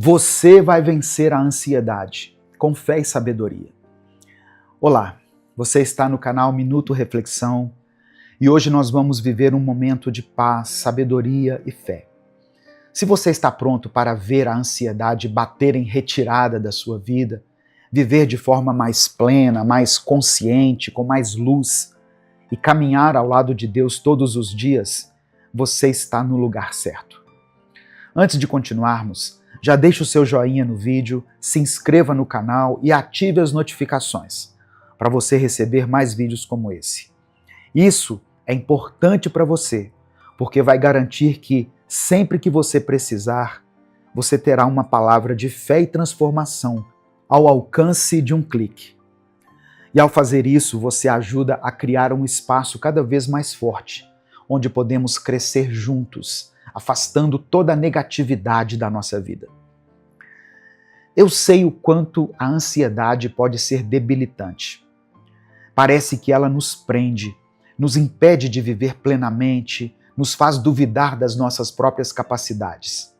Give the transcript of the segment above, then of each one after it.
Você vai vencer a ansiedade com fé e sabedoria. Olá, você está no canal Minuto Reflexão e hoje nós vamos viver um momento de paz, sabedoria e fé. Se você está pronto para ver a ansiedade bater em retirada da sua vida, viver de forma mais plena, mais consciente, com mais luz e caminhar ao lado de Deus todos os dias, você está no lugar certo. Antes de continuarmos, já deixe o seu joinha no vídeo, se inscreva no canal e ative as notificações para você receber mais vídeos como esse. Isso é importante para você, porque vai garantir que sempre que você precisar, você terá uma palavra de fé e transformação ao alcance de um clique. E ao fazer isso, você ajuda a criar um espaço cada vez mais forte, onde podemos crescer juntos, afastando toda a negatividade da nossa vida. Eu sei o quanto a ansiedade pode ser debilitante. Parece que ela nos prende, nos impede de viver plenamente, nos faz duvidar das nossas próprias capacidades.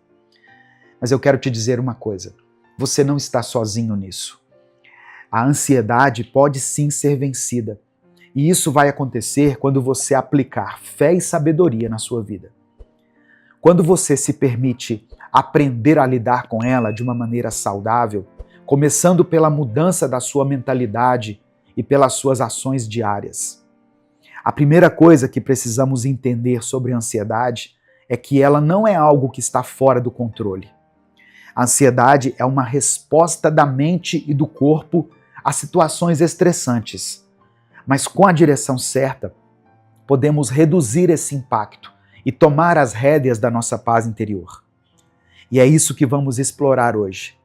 Mas eu quero te dizer uma coisa, você não está sozinho nisso. A ansiedade pode sim ser vencida, e isso vai acontecer quando você aplicar fé e sabedoria na sua vida. Quando você se permite aprender a lidar com ela de uma maneira saudável, começando pela mudança da sua mentalidade e pelas suas ações diárias. A primeira coisa que precisamos entender sobre a ansiedade é que ela não é algo que está fora do controle. A ansiedade é uma resposta da mente e do corpo a situações estressantes, mas com a direção certa, podemos reduzir esse impacto e tomar as rédeas da nossa paz interior. E é isso que vamos explorar hoje.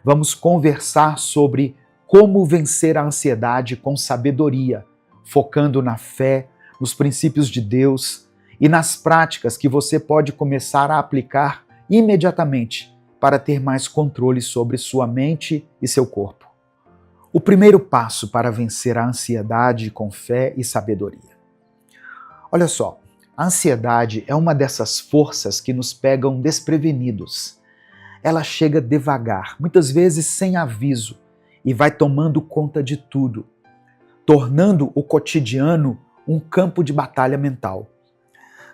Vamos conversar sobre como vencer a ansiedade com sabedoria, focando na fé, nos princípios de Deus e nas práticas que você pode começar a aplicar imediatamente para ter mais controle sobre sua mente e seu corpo. O primeiro passo para vencer a ansiedade com fé e sabedoria. Olha só, a ansiedade é uma dessas forças que nos pegam desprevenidos. Ela chega devagar, muitas vezes sem aviso, e vai tomando conta de tudo, tornando o cotidiano um campo de batalha mental.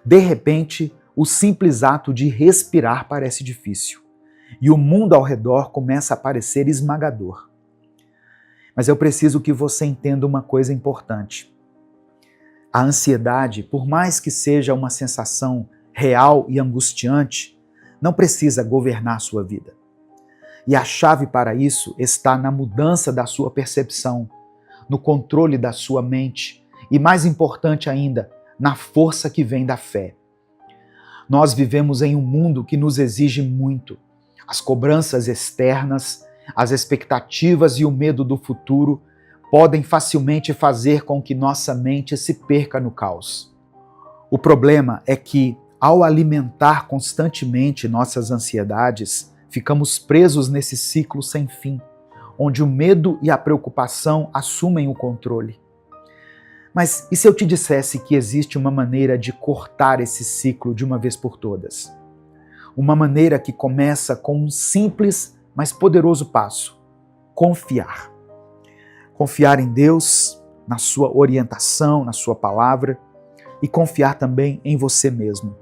De repente, o simples ato de respirar parece difícil, e o mundo ao redor começa a parecer esmagador. Mas eu preciso que você entenda uma coisa importante. A ansiedade, por mais que seja uma sensação real e angustiante, não precisa governar a sua vida. E a chave para isso está na mudança da sua percepção, no controle da sua mente e, mais importante ainda, na força que vem da fé. Nós vivemos em um mundo que nos exige muito. As cobranças externas, as expectativas e o medo do futuro podem facilmente fazer com que nossa mente se perca no caos. O problema é que, ao alimentar constantemente nossas ansiedades, ficamos presos nesse ciclo sem fim, onde o medo e a preocupação assumem o controle. Mas e se eu te dissesse que existe uma maneira de cortar esse ciclo de uma vez por todas? Uma maneira que começa com um simples, mas poderoso passo: confiar. Confiar em Deus, na sua orientação, na sua palavra e confiar também em você mesmo.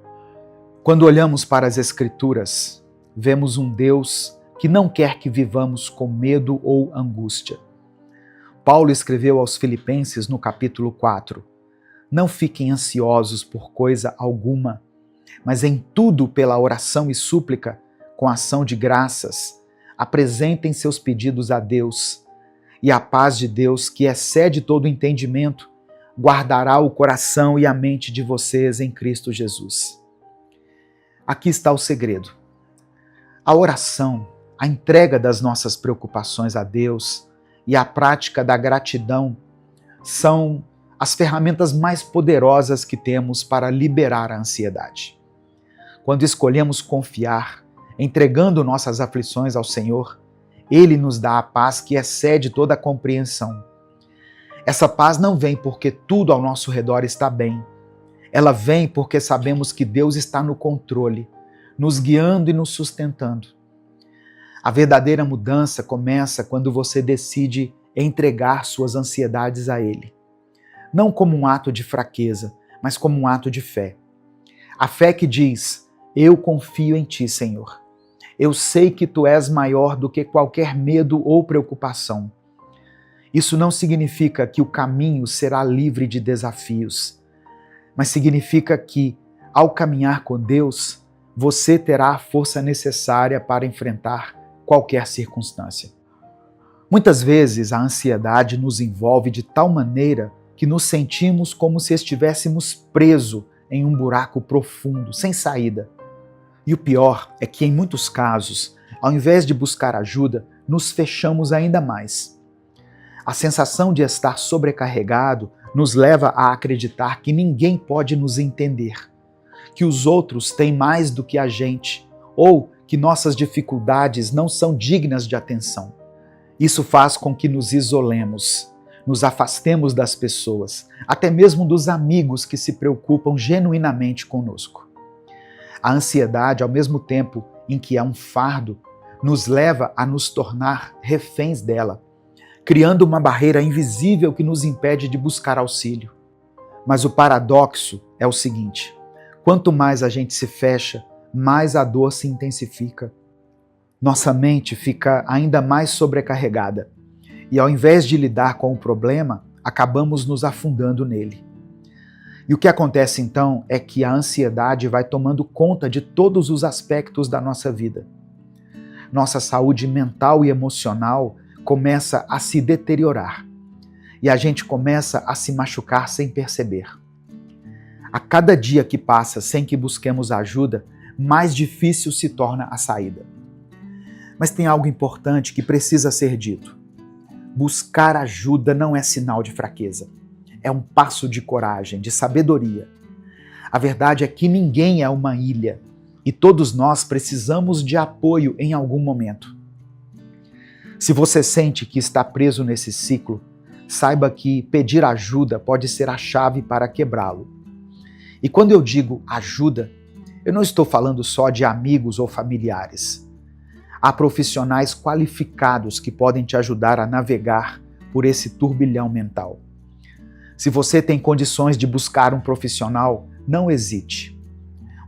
Quando olhamos para as Escrituras, vemos um Deus que não quer que vivamos com medo ou angústia. Paulo escreveu aos Filipenses no capítulo 4: Não fiquem ansiosos por coisa alguma, mas em tudo pela oração e súplica, com ação de graças, apresentem seus pedidos a Deus. E a paz de Deus, que excede todo entendimento, guardará o coração e a mente de vocês em Cristo Jesus. Aqui está o segredo. A oração, a entrega das nossas preocupações a Deus e a prática da gratidão são as ferramentas mais poderosas que temos para liberar a ansiedade. Quando escolhemos confiar, entregando nossas aflições ao Senhor, Ele nos dá a paz que excede toda a compreensão. Essa paz não vem porque tudo ao nosso redor está bem. Ela vem porque sabemos que Deus está no controle, nos guiando e nos sustentando. A verdadeira mudança começa quando você decide entregar suas ansiedades a Ele. Não como um ato de fraqueza, mas como um ato de fé. A fé que diz: eu confio em Ti, Senhor. Eu sei que Tu és maior do que qualquer medo ou preocupação. Isso não significa que o caminho será livre de desafios, mas significa que, ao caminhar com Deus, você terá a força necessária para enfrentar qualquer circunstância. Muitas vezes a ansiedade nos envolve de tal maneira que nos sentimos como se estivéssemos presos em um buraco profundo, sem saída. E o pior é que, em muitos casos, ao invés de buscar ajuda, nos fechamos ainda mais. A sensação de estar sobrecarregado nos leva a acreditar que ninguém pode nos entender, que os outros têm mais do que a gente, ou que nossas dificuldades não são dignas de atenção. Isso faz com que nos isolemos, nos afastemos das pessoas, até mesmo dos amigos que se preocupam genuinamente conosco. A ansiedade, ao mesmo tempo em que é um fardo, nos leva a nos tornar reféns dela, criando uma barreira invisível que nos impede de buscar auxílio. Mas o paradoxo é o seguinte: quanto mais a gente se fecha, mais a dor se intensifica. Nossa mente fica ainda mais sobrecarregada e, ao invés de lidar com o problema, acabamos nos afundando nele. E o que acontece então é que a ansiedade vai tomando conta de todos os aspectos da nossa vida. Nossa saúde mental e emocional começa a se deteriorar e a gente começa a se machucar sem perceber. A cada dia que passa sem que busquemos ajuda, mais difícil se torna a saída. Mas tem algo importante que precisa ser dito. Buscar ajuda não é sinal de fraqueza. É um passo de coragem, de sabedoria. A verdade é que ninguém é uma ilha e todos nós precisamos de apoio em algum momento. Se você sente que está preso nesse ciclo, saiba que pedir ajuda pode ser a chave para quebrá-lo. E quando eu digo ajuda, eu não estou falando só de amigos ou familiares. Há profissionais qualificados que podem te ajudar a navegar por esse turbilhão mental. Se você tem condições de buscar um profissional, não hesite.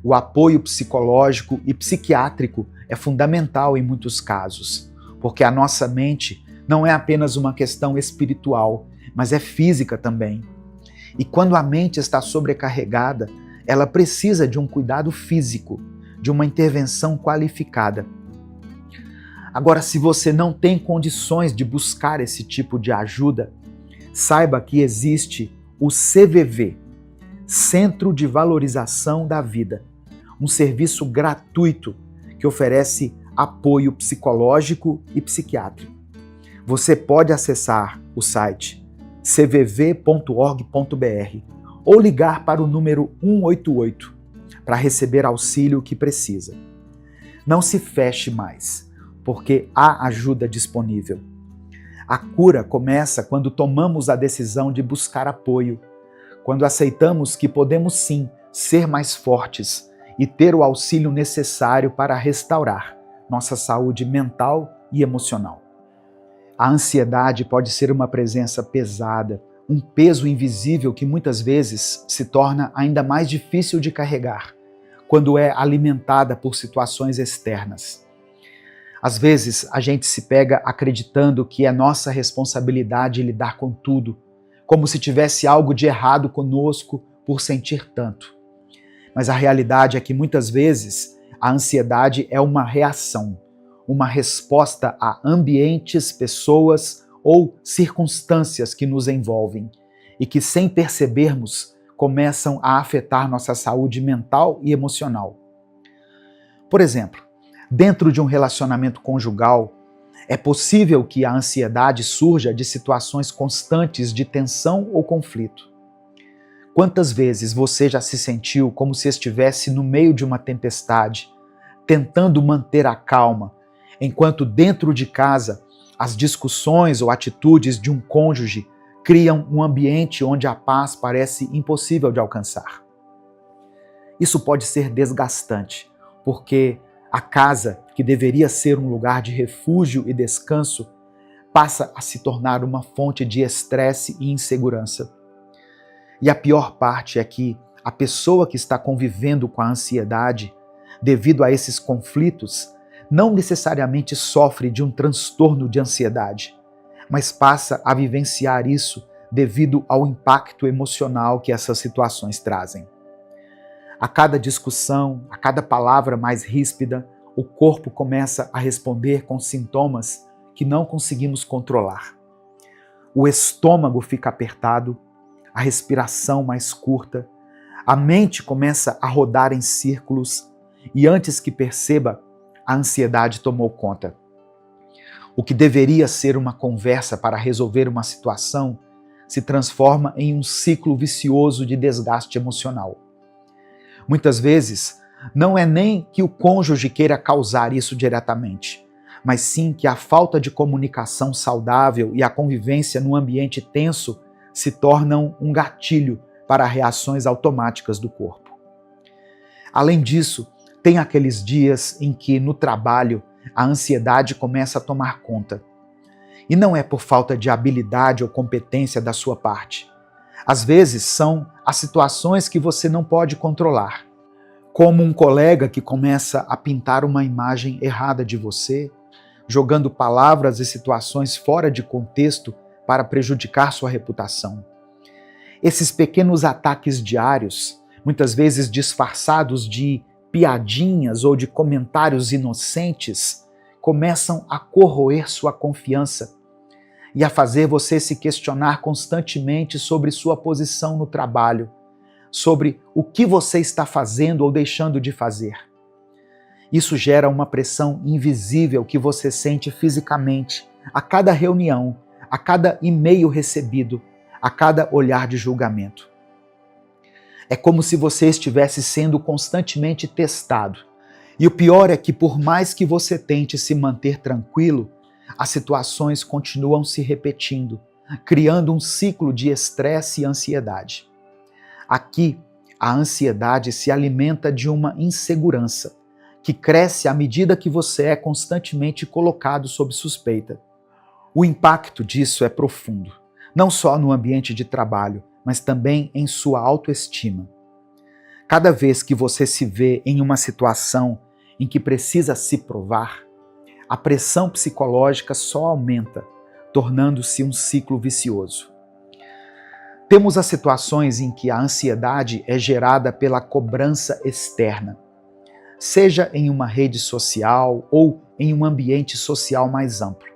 O apoio psicológico e psiquiátrico é fundamental em muitos casos, porque a nossa mente não é apenas uma questão espiritual, mas é física também. E quando a mente está sobrecarregada, ela precisa de um cuidado físico, de uma intervenção qualificada. Agora, se você não tem condições de buscar esse tipo de ajuda, saiba que existe o CVV, Centro de Valorização da Vida, um serviço gratuito que oferece apoio psicológico e psiquiátrico. Você pode acessar o site cvv.org.br ou ligar para o número 188 para receber auxílio que precisa. Não se feche mais, porque há ajuda disponível. A cura começa quando tomamos a decisão de buscar apoio, quando aceitamos que podemos sim ser mais fortes e ter o auxílio necessário para restaurar nossa saúde mental e emocional. A ansiedade pode ser uma presença pesada, um peso invisível que muitas vezes se torna ainda mais difícil de carregar quando é alimentada por situações externas. Às vezes, a gente se pega acreditando que é nossa responsabilidade lidar com tudo, como se tivesse algo de errado conosco por sentir tanto. Mas a realidade é que muitas vezes a ansiedade é uma reação, uma resposta a ambientes, pessoas ou circunstâncias que nos envolvem e que, sem percebermos, começam a afetar nossa saúde mental e emocional. Por exemplo, dentro de um relacionamento conjugal, é possível que a ansiedade surja de situações constantes de tensão ou conflito. Quantas vezes você já se sentiu como se estivesse no meio de uma tempestade, tentando manter a calma, enquanto dentro de casa as discussões ou atitudes de um cônjuge criam um ambiente onde a paz parece impossível de alcançar? Isso pode ser desgastante, porque A casa, que deveria ser um lugar de refúgio e descanso, passa a se tornar uma fonte de estresse e insegurança. E a pior parte é que a pessoa que está convivendo com a ansiedade, devido a esses conflitos, não necessariamente sofre de um transtorno de ansiedade, mas passa a vivenciar isso devido ao impacto emocional que essas situações trazem. A cada discussão, a cada palavra mais ríspida, o corpo começa a responder com sintomas que não conseguimos controlar. O estômago fica apertado, a respiração mais curta, a mente começa a rodar em círculos e antes que perceba, a ansiedade tomou conta. O que deveria ser uma conversa para resolver uma situação se transforma em um ciclo vicioso de desgaste emocional. Muitas vezes, não é nem que o cônjuge queira causar isso diretamente, mas sim que a falta de comunicação saudável e a convivência num ambiente tenso se tornam um gatilho para reações automáticas do corpo. Além disso, tem aqueles dias em que, no trabalho, a ansiedade começa a tomar conta. E não é por falta de habilidade ou competência da sua parte. Às vezes são as situações que você não pode controlar, como um colega que começa a pintar uma imagem errada de você, jogando palavras e situações fora de contexto para prejudicar sua reputação. Esses pequenos ataques diários, muitas vezes disfarçados de piadinhas ou de comentários inocentes, começam a corroer sua confiança e a fazer você se questionar constantemente sobre sua posição no trabalho, sobre o que você está fazendo ou deixando de fazer. Isso gera uma pressão invisível que você sente fisicamente a cada reunião, a cada e-mail recebido, a cada olhar de julgamento. É como se você estivesse sendo constantemente testado. E o pior é que, por mais que você tente se manter tranquilo, as situações continuam se repetindo, criando um ciclo de estresse e ansiedade. Aqui, a ansiedade se alimenta de uma insegurança, que cresce à medida que você é constantemente colocado sob suspeita. O impacto disso é profundo, não só no ambiente de trabalho, mas também em sua autoestima. Cada vez que você se vê em uma situação em que precisa se provar, a pressão psicológica só aumenta, tornando-se um ciclo vicioso. Temos as situações em que a ansiedade é gerada pela cobrança externa, seja em uma rede social ou em um ambiente social mais amplo.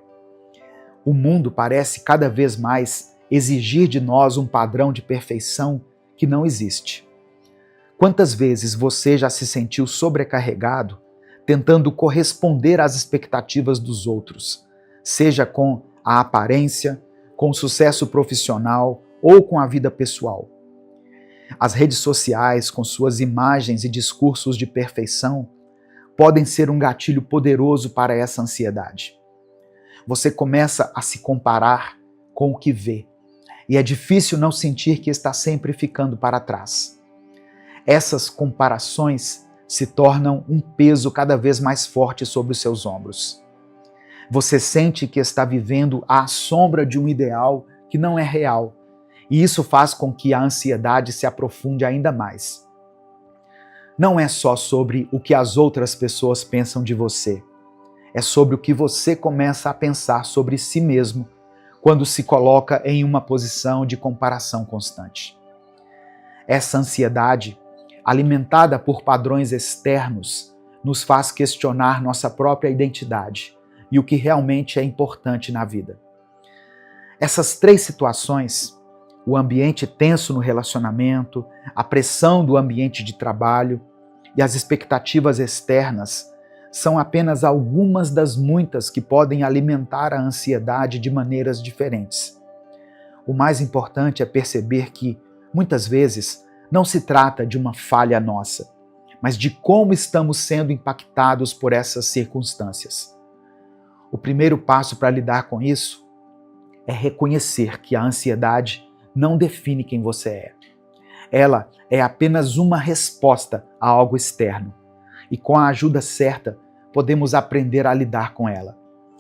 O mundo parece cada vez mais exigir de nós um padrão de perfeição que não existe. Quantas vezes você já se sentiu sobrecarregado tentando corresponder às expectativas dos outros, seja com a aparência, com o sucesso profissional ou com a vida pessoal? As redes sociais, com suas imagens e discursos de perfeição, podem ser um gatilho poderoso para essa ansiedade. Você começa a se comparar com o que vê, e é difícil não sentir que está sempre ficando para trás. Essas comparações se tornam um peso cada vez mais forte sobre os seus ombros. Você sente que está vivendo à sombra de um ideal que não é real, e isso faz com que a ansiedade se aprofunde ainda mais. Não é só sobre o que as outras pessoas pensam de você, é sobre o que você começa a pensar sobre si mesmo quando se coloca em uma posição de comparação constante. Essa ansiedade, alimentada por padrões externos, nos faz questionar nossa própria identidade e o que realmente é importante na vida. Essas três situações, o ambiente tenso no relacionamento, a pressão do ambiente de trabalho e as expectativas externas, são apenas algumas das muitas que podem alimentar a ansiedade de maneiras diferentes. O mais importante é perceber que, muitas vezes, não se trata de uma falha nossa, mas de como estamos sendo impactados por essas circunstâncias. O primeiro passo para lidar com isso é reconhecer que a ansiedade não define quem você é. Ela é apenas uma resposta a algo externo. E com a ajuda certa, podemos aprender a lidar com ela,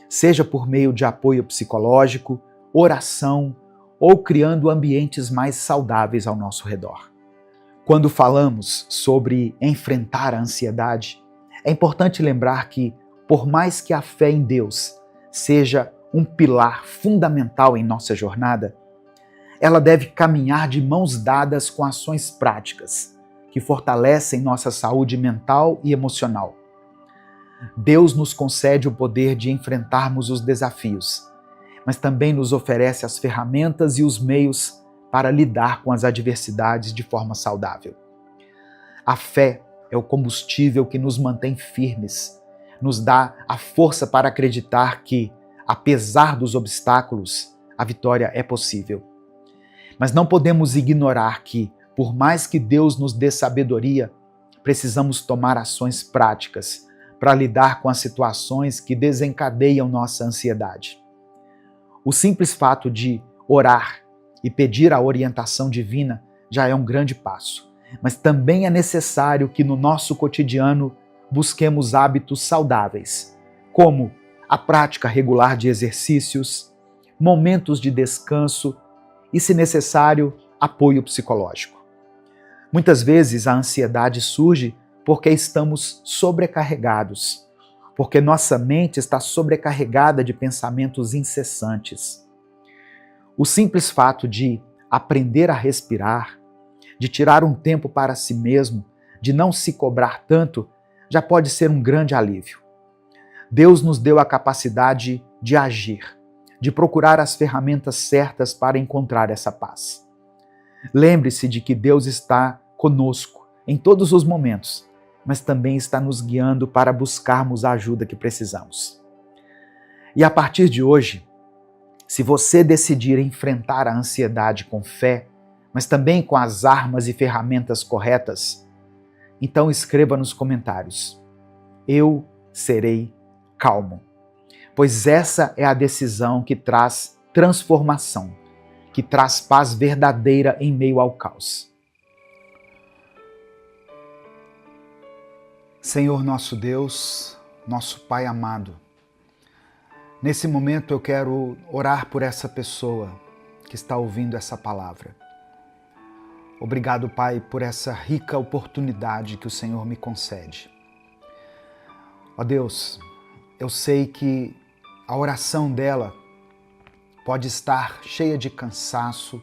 seja por meio de apoio psicológico, oração ou criando ambientes mais saudáveis ao nosso redor. Quando falamos sobre enfrentar a ansiedade, é importante lembrar que, por mais que a fé em Deus seja um pilar fundamental em nossa jornada, ela deve caminhar de mãos dadas com ações práticas que fortalecem nossa saúde mental e emocional. Deus nos concede o poder de enfrentarmos os desafios, mas também nos oferece as ferramentas e os meios para lidar com as adversidades de forma saudável. A fé é o combustível que nos mantém firmes, nos dá a força para acreditar que, apesar dos obstáculos, a vitória é possível. Mas não podemos ignorar que, por mais que Deus nos dê sabedoria, precisamos tomar ações práticas para lidar com as situações que desencadeiam nossa ansiedade. O simples fato de orar e pedir a orientação divina já é um grande passo, mas também é necessário que no nosso cotidiano busquemos hábitos saudáveis, como a prática regular de exercícios, momentos de descanso e, se necessário, apoio psicológico. Muitas vezes a ansiedade surge porque estamos sobrecarregados, porque nossa mente está sobrecarregada de pensamentos incessantes. O simples fato de aprender a respirar, de tirar um tempo para si mesmo, de não se cobrar tanto, já pode ser um grande alívio. Deus nos deu a capacidade de agir, de procurar as ferramentas certas para encontrar essa paz. Lembre-se de que Deus está conosco em todos os momentos, mas também está nos guiando para buscarmos a ajuda que precisamos. E a partir de hoje, se você decidir enfrentar a ansiedade com fé, mas também com as armas e ferramentas corretas, então escreva nos comentários: eu serei calmo. Pois essa é a decisão que traz transformação, que traz paz verdadeira em meio ao caos. Senhor nosso Deus, nosso Pai amado, nesse momento eu quero orar por essa pessoa que está ouvindo essa palavra. Obrigado, Pai, por essa rica oportunidade que o Senhor me concede. Ó Deus, eu sei que a oração dela pode estar cheia de cansaço,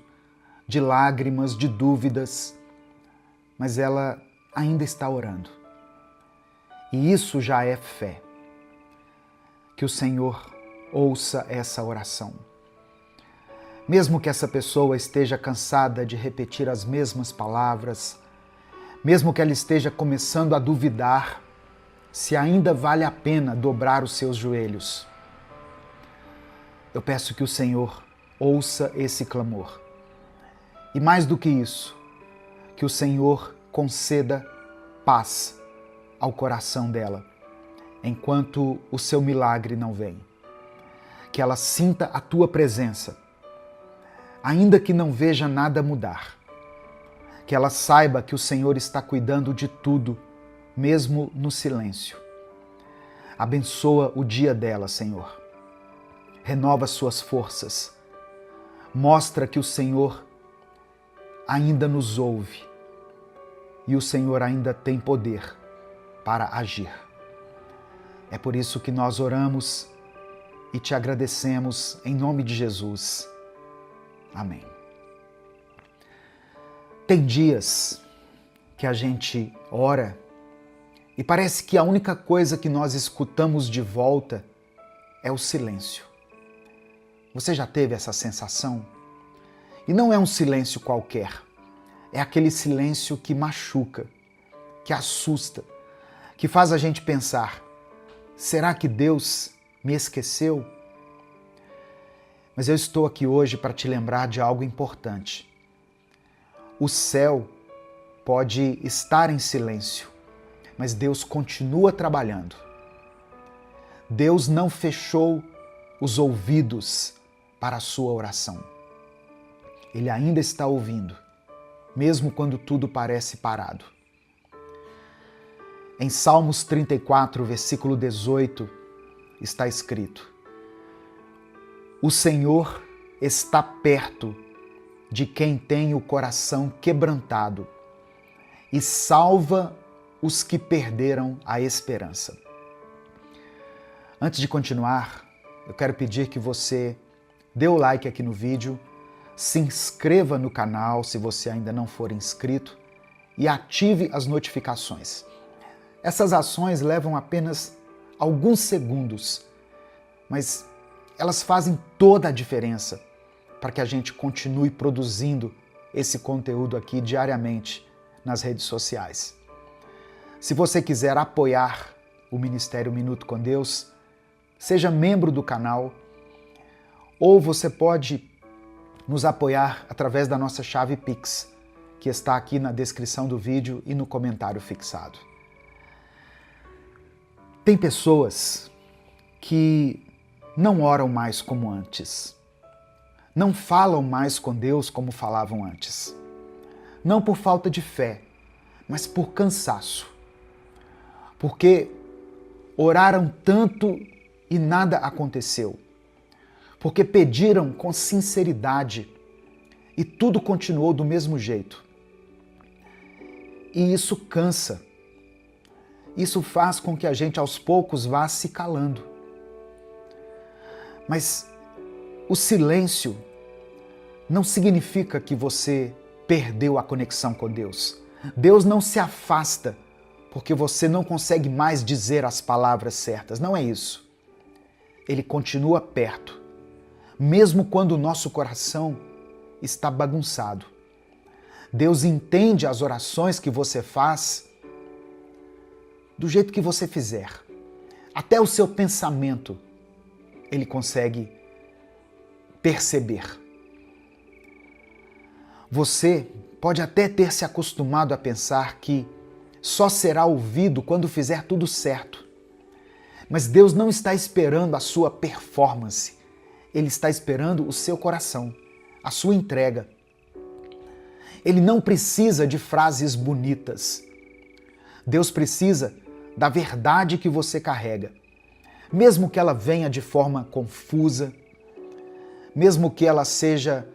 de lágrimas, de dúvidas, mas ela ainda está orando. E isso já é fé. Que o Senhor ouça essa oração. Mesmo que essa pessoa esteja cansada de repetir as mesmas palavras, mesmo que ela esteja começando a duvidar se ainda vale a pena dobrar os seus joelhos, eu peço que o Senhor ouça esse clamor. E mais do que isso, que o Senhor conceda paz ao coração dela, enquanto o seu milagre não vem. Que ela sinta a tua presença, ainda que não veja nada mudar. Que ela saiba que o Senhor está cuidando de tudo, mesmo no silêncio. Abençoa o dia dela, Senhor. Renova suas forças. Mostra que o Senhor ainda nos ouve e o Senhor ainda tem poder para agir. É por isso que nós oramos e te agradecemos em nome de Jesus. Amém. Tem dias que a gente ora e parece que a única coisa que nós escutamos de volta é o silêncio. Você já teve essa sensação? E não é um silêncio qualquer. É aquele silêncio que machuca, que assusta, que faz a gente pensar: será que Deus me esqueceu? Mas eu estou aqui hoje para te lembrar de algo importante. O céu pode estar em silêncio, mas Deus continua trabalhando. Deus não fechou os ouvidos para a sua oração. Ele ainda está ouvindo, mesmo quando tudo parece parado. Em Salmos 34, versículo 18, está escrito: O Senhor está perto de quem tem o coração quebrantado e salva os que perderam a esperança. Antes de continuar, eu quero pedir que você dê o like aqui no vídeo, se inscreva no canal se você ainda não for inscrito e ative as notificações. Essas ações levam apenas alguns segundos, mas elas fazem toda a diferença para que a gente continue produzindo esse conteúdo aqui diariamente nas redes sociais. Se você quiser apoiar o Ministério Minuto com Deus, seja membro do canal, ou você pode nos apoiar através da nossa chave Pix, que está aqui na descrição do vídeo e no comentário fixado. Tem pessoas que não oram mais como antes, não falam mais com Deus como falavam antes. Não por falta de fé, mas por cansaço. Porque oraram tanto e nada aconteceu. Porque pediram com sinceridade e tudo continuou do mesmo jeito. E isso cansa. Isso faz com que a gente aos poucos vá se calando. Mas o silêncio não significa que você perdeu a conexão com Deus. Deus não se afasta porque você não consegue mais dizer as palavras certas. Não é isso. Ele continua perto, mesmo quando o nosso coração está bagunçado. Deus entende as orações que você faz do jeito que você fizer. Até o seu pensamento Ele consegue perceber. Você pode até ter se acostumado a pensar que só será ouvido quando fizer tudo certo. Mas Deus não está esperando a sua performance. Ele está esperando o seu coração, a sua entrega. Ele não precisa de frases bonitas. Deus precisa da verdade que você carrega. Mesmo que ela venha de forma confusa, mesmo que ela seja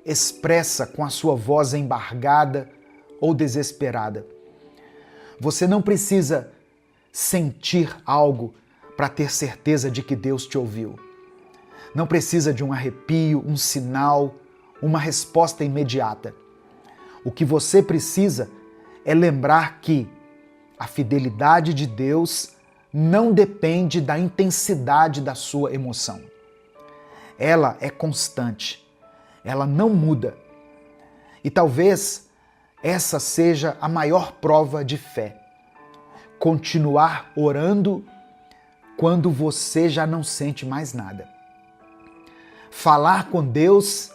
expressa com a sua voz embargada ou desesperada. Você não precisa sentir algo para ter certeza de que Deus te ouviu. Não precisa de um arrepio, um sinal, uma resposta imediata. O que você precisa é lembrar que a fidelidade de Deus não depende da intensidade da sua emoção. Ela é constante, ela não muda. E talvez essa seja a maior prova de fé. Continuar orando quando você já não sente mais nada. Falar com Deus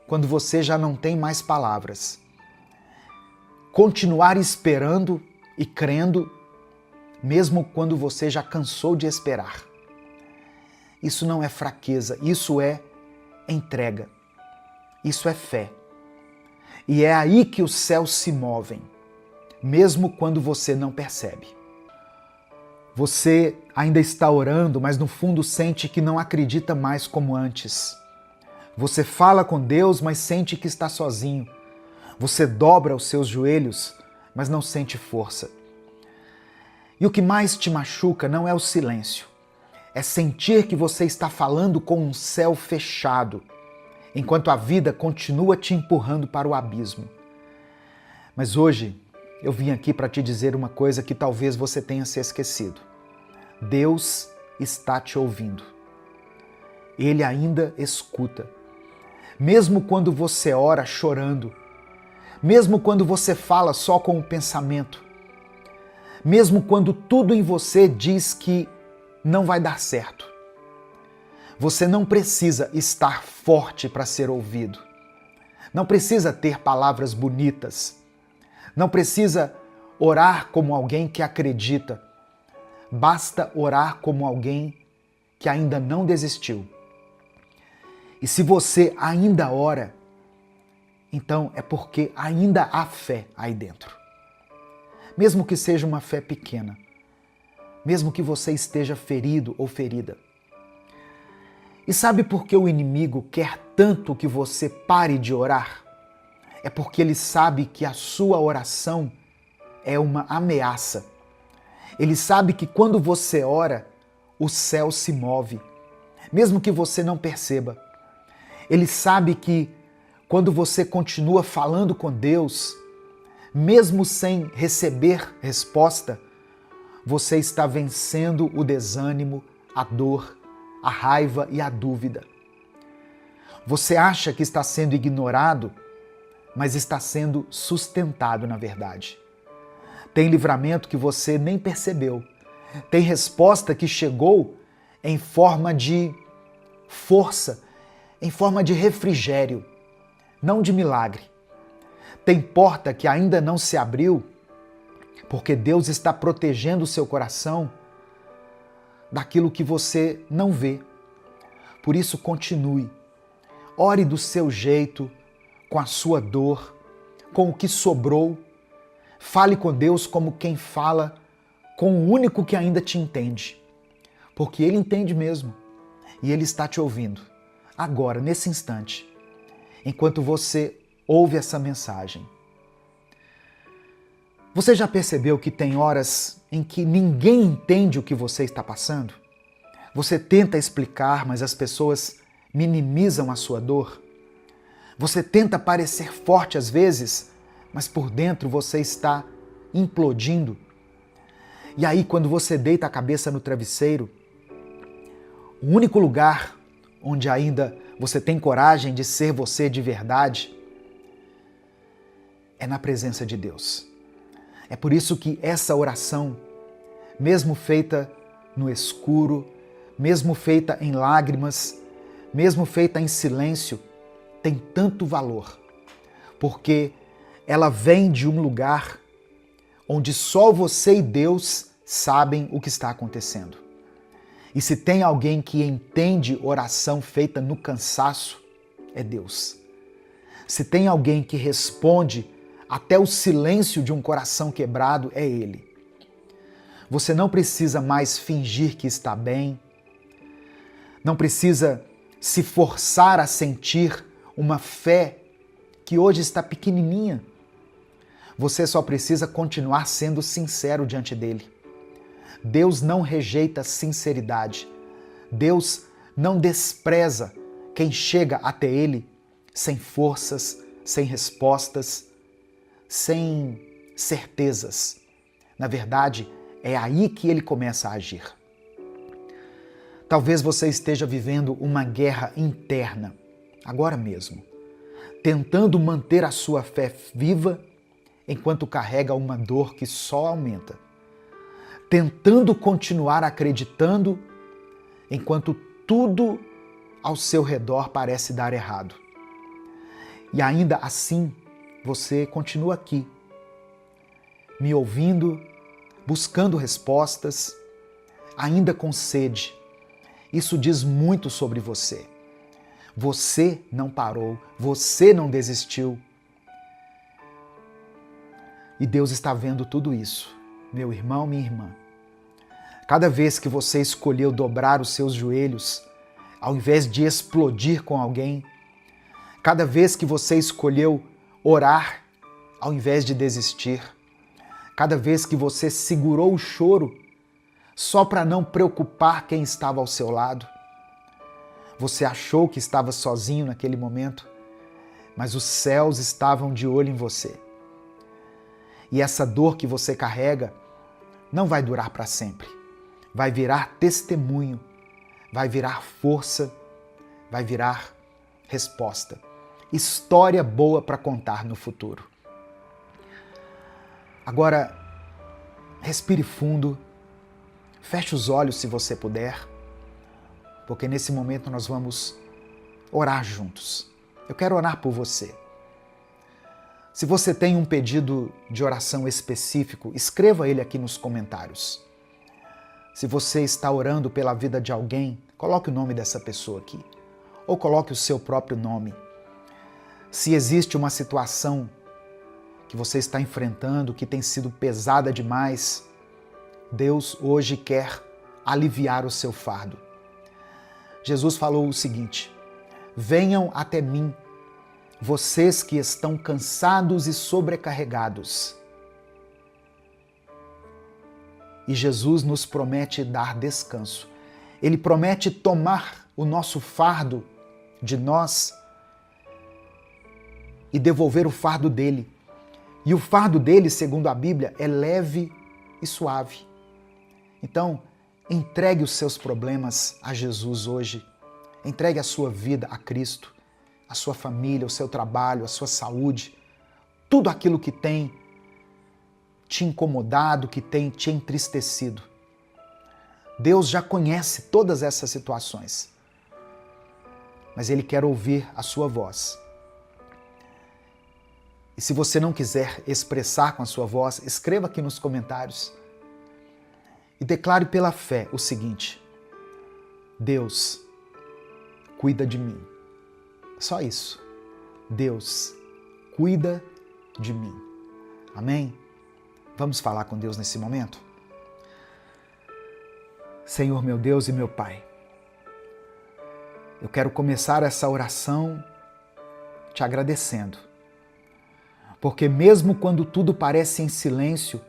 quando você já não tem mais palavras. Continuar esperando e crendo, mesmo quando você já cansou de esperar. Isso não é fraqueza, isso é entrega. Isso é fé. E é aí que os céus se movem, mesmo quando você não percebe. Você ainda está orando, mas no fundo sente que não acredita mais como antes. Você fala com Deus, mas sente que está sozinho. Você dobra os seus joelhos, mas não sente força. E o que mais te machuca não é o silêncio, é sentir que você está falando com um céu fechado, enquanto a vida continua te empurrando para o abismo. Mas hoje eu vim aqui para te dizer uma coisa que talvez você tenha se esquecido. Deus está te ouvindo. Ele ainda escuta. Mesmo quando você ora chorando, mesmo quando você fala só com o pensamento, mesmo quando tudo em você diz que não vai dar certo. Você não precisa estar forte para ser ouvido. Não precisa ter palavras bonitas. Não precisa orar como alguém que acredita. Basta orar como alguém que ainda não desistiu. E se você ainda ora, então é porque ainda há fé aí dentro. Mesmo que seja uma fé pequena, mesmo que você esteja ferido ou ferida. E sabe por que o inimigo quer tanto que você pare de orar? É porque ele sabe que a sua oração é uma ameaça. Ele sabe que quando você ora, o céu se move, mesmo que você não perceba. Ele sabe que quando você continua falando com Deus, mesmo sem receber resposta, você está vencendo o desânimo, a dor, a raiva e a dúvida. Você acha que está sendo ignorado, mas está sendo sustentado na verdade. Tem livramento que você nem percebeu. Tem resposta que chegou em forma de força, em forma de refrigério, não de milagre. Tem porta que ainda não se abriu, porque Deus está protegendo o seu coração daquilo que você não vê. Por isso, continue. Ore do seu jeito, com a sua dor, com o que sobrou. Fale com Deus como quem fala com o único que ainda te entende. Porque Ele entende mesmo. E Ele está te ouvindo. Agora, nesse instante, enquanto você ouve essa mensagem. Você já percebeu que tem horas em que ninguém entende o que você está passando? Você tenta explicar, mas as pessoas minimizam a sua dor? Você tenta parecer forte às vezes, mas por dentro você está implodindo? E aí, quando você deita a cabeça no travesseiro, o único lugar onde ainda você tem coragem de ser você de verdade é na presença de Deus. É por isso que essa oração, mesmo feita no escuro, mesmo feita em lágrimas, mesmo feita em silêncio, tem tanto valor, porque ela vem de um lugar onde só você e Deus sabem o que está acontecendo. E se tem alguém que entende oração feita no cansaço, é Deus. Se tem alguém que responde até o silêncio de um coração quebrado, é Ele. Você não precisa mais fingir que está bem, não precisa se forçar a sentir uma fé que hoje está pequenininha. Você só precisa continuar sendo sincero diante dele. Deus não rejeita sinceridade. Deus não despreza quem chega até ele sem forças, sem respostas, sem certezas. Na verdade, é aí que ele começa a agir. Talvez você esteja vivendo uma guerra interna, agora mesmo, tentando manter a sua fé viva enquanto carrega uma dor que só aumenta, tentando continuar acreditando enquanto tudo ao seu redor parece dar errado. E ainda assim, você continua aqui, me ouvindo, buscando respostas, ainda com sede. Isso diz muito sobre você. Você não parou, você não desistiu. E Deus está vendo tudo isso, meu irmão, minha irmã. Cada vez que você escolheu dobrar os seus joelhos, ao invés de explodir com alguém, cada vez que você escolheu orar, ao invés de desistir, cada vez que você segurou o choro, só para não preocupar quem estava ao seu lado, você achou que estava sozinho naquele momento, mas os céus estavam de olho em você. E essa dor que você carrega não vai durar para sempre. Vai virar testemunho, vai virar força, vai virar resposta. História boa para contar no futuro. Agora, respire fundo, feche os olhos se você puder, porque nesse momento nós vamos orar juntos. Eu quero orar por você. Se você tem um pedido de oração específico, escreva ele aqui nos comentários. Se você está orando pela vida de alguém, coloque o nome dessa pessoa aqui, ou coloque o seu próprio nome. Se existe uma situação que você está enfrentando, que tem sido pesada demais, Deus hoje quer aliviar o seu fardo. Jesus falou o seguinte: venham até mim, vocês que estão cansados e sobrecarregados. E Jesus nos promete dar descanso. Ele promete tomar o nosso fardo de nós e devolver o fardo dele. E o fardo dele, segundo a Bíblia, é leve e suave. Então, entregue os seus problemas a Jesus hoje. Entregue a sua vida a Cristo, a sua família, o seu trabalho, a sua saúde, tudo aquilo que tem te incomodado, que tem te entristecido. Deus já conhece todas essas situações, mas Ele quer ouvir a sua voz. E se você não quiser expressar com a sua voz, escreva aqui nos comentários e declare pela fé o seguinte: Deus, cuida de mim. Só isso. Deus, cuida de mim. Amém? Vamos falar com Deus nesse momento? Senhor, meu Deus e meu Pai, eu quero começar essa oração te agradecendo, porque mesmo quando tudo parece em silêncio,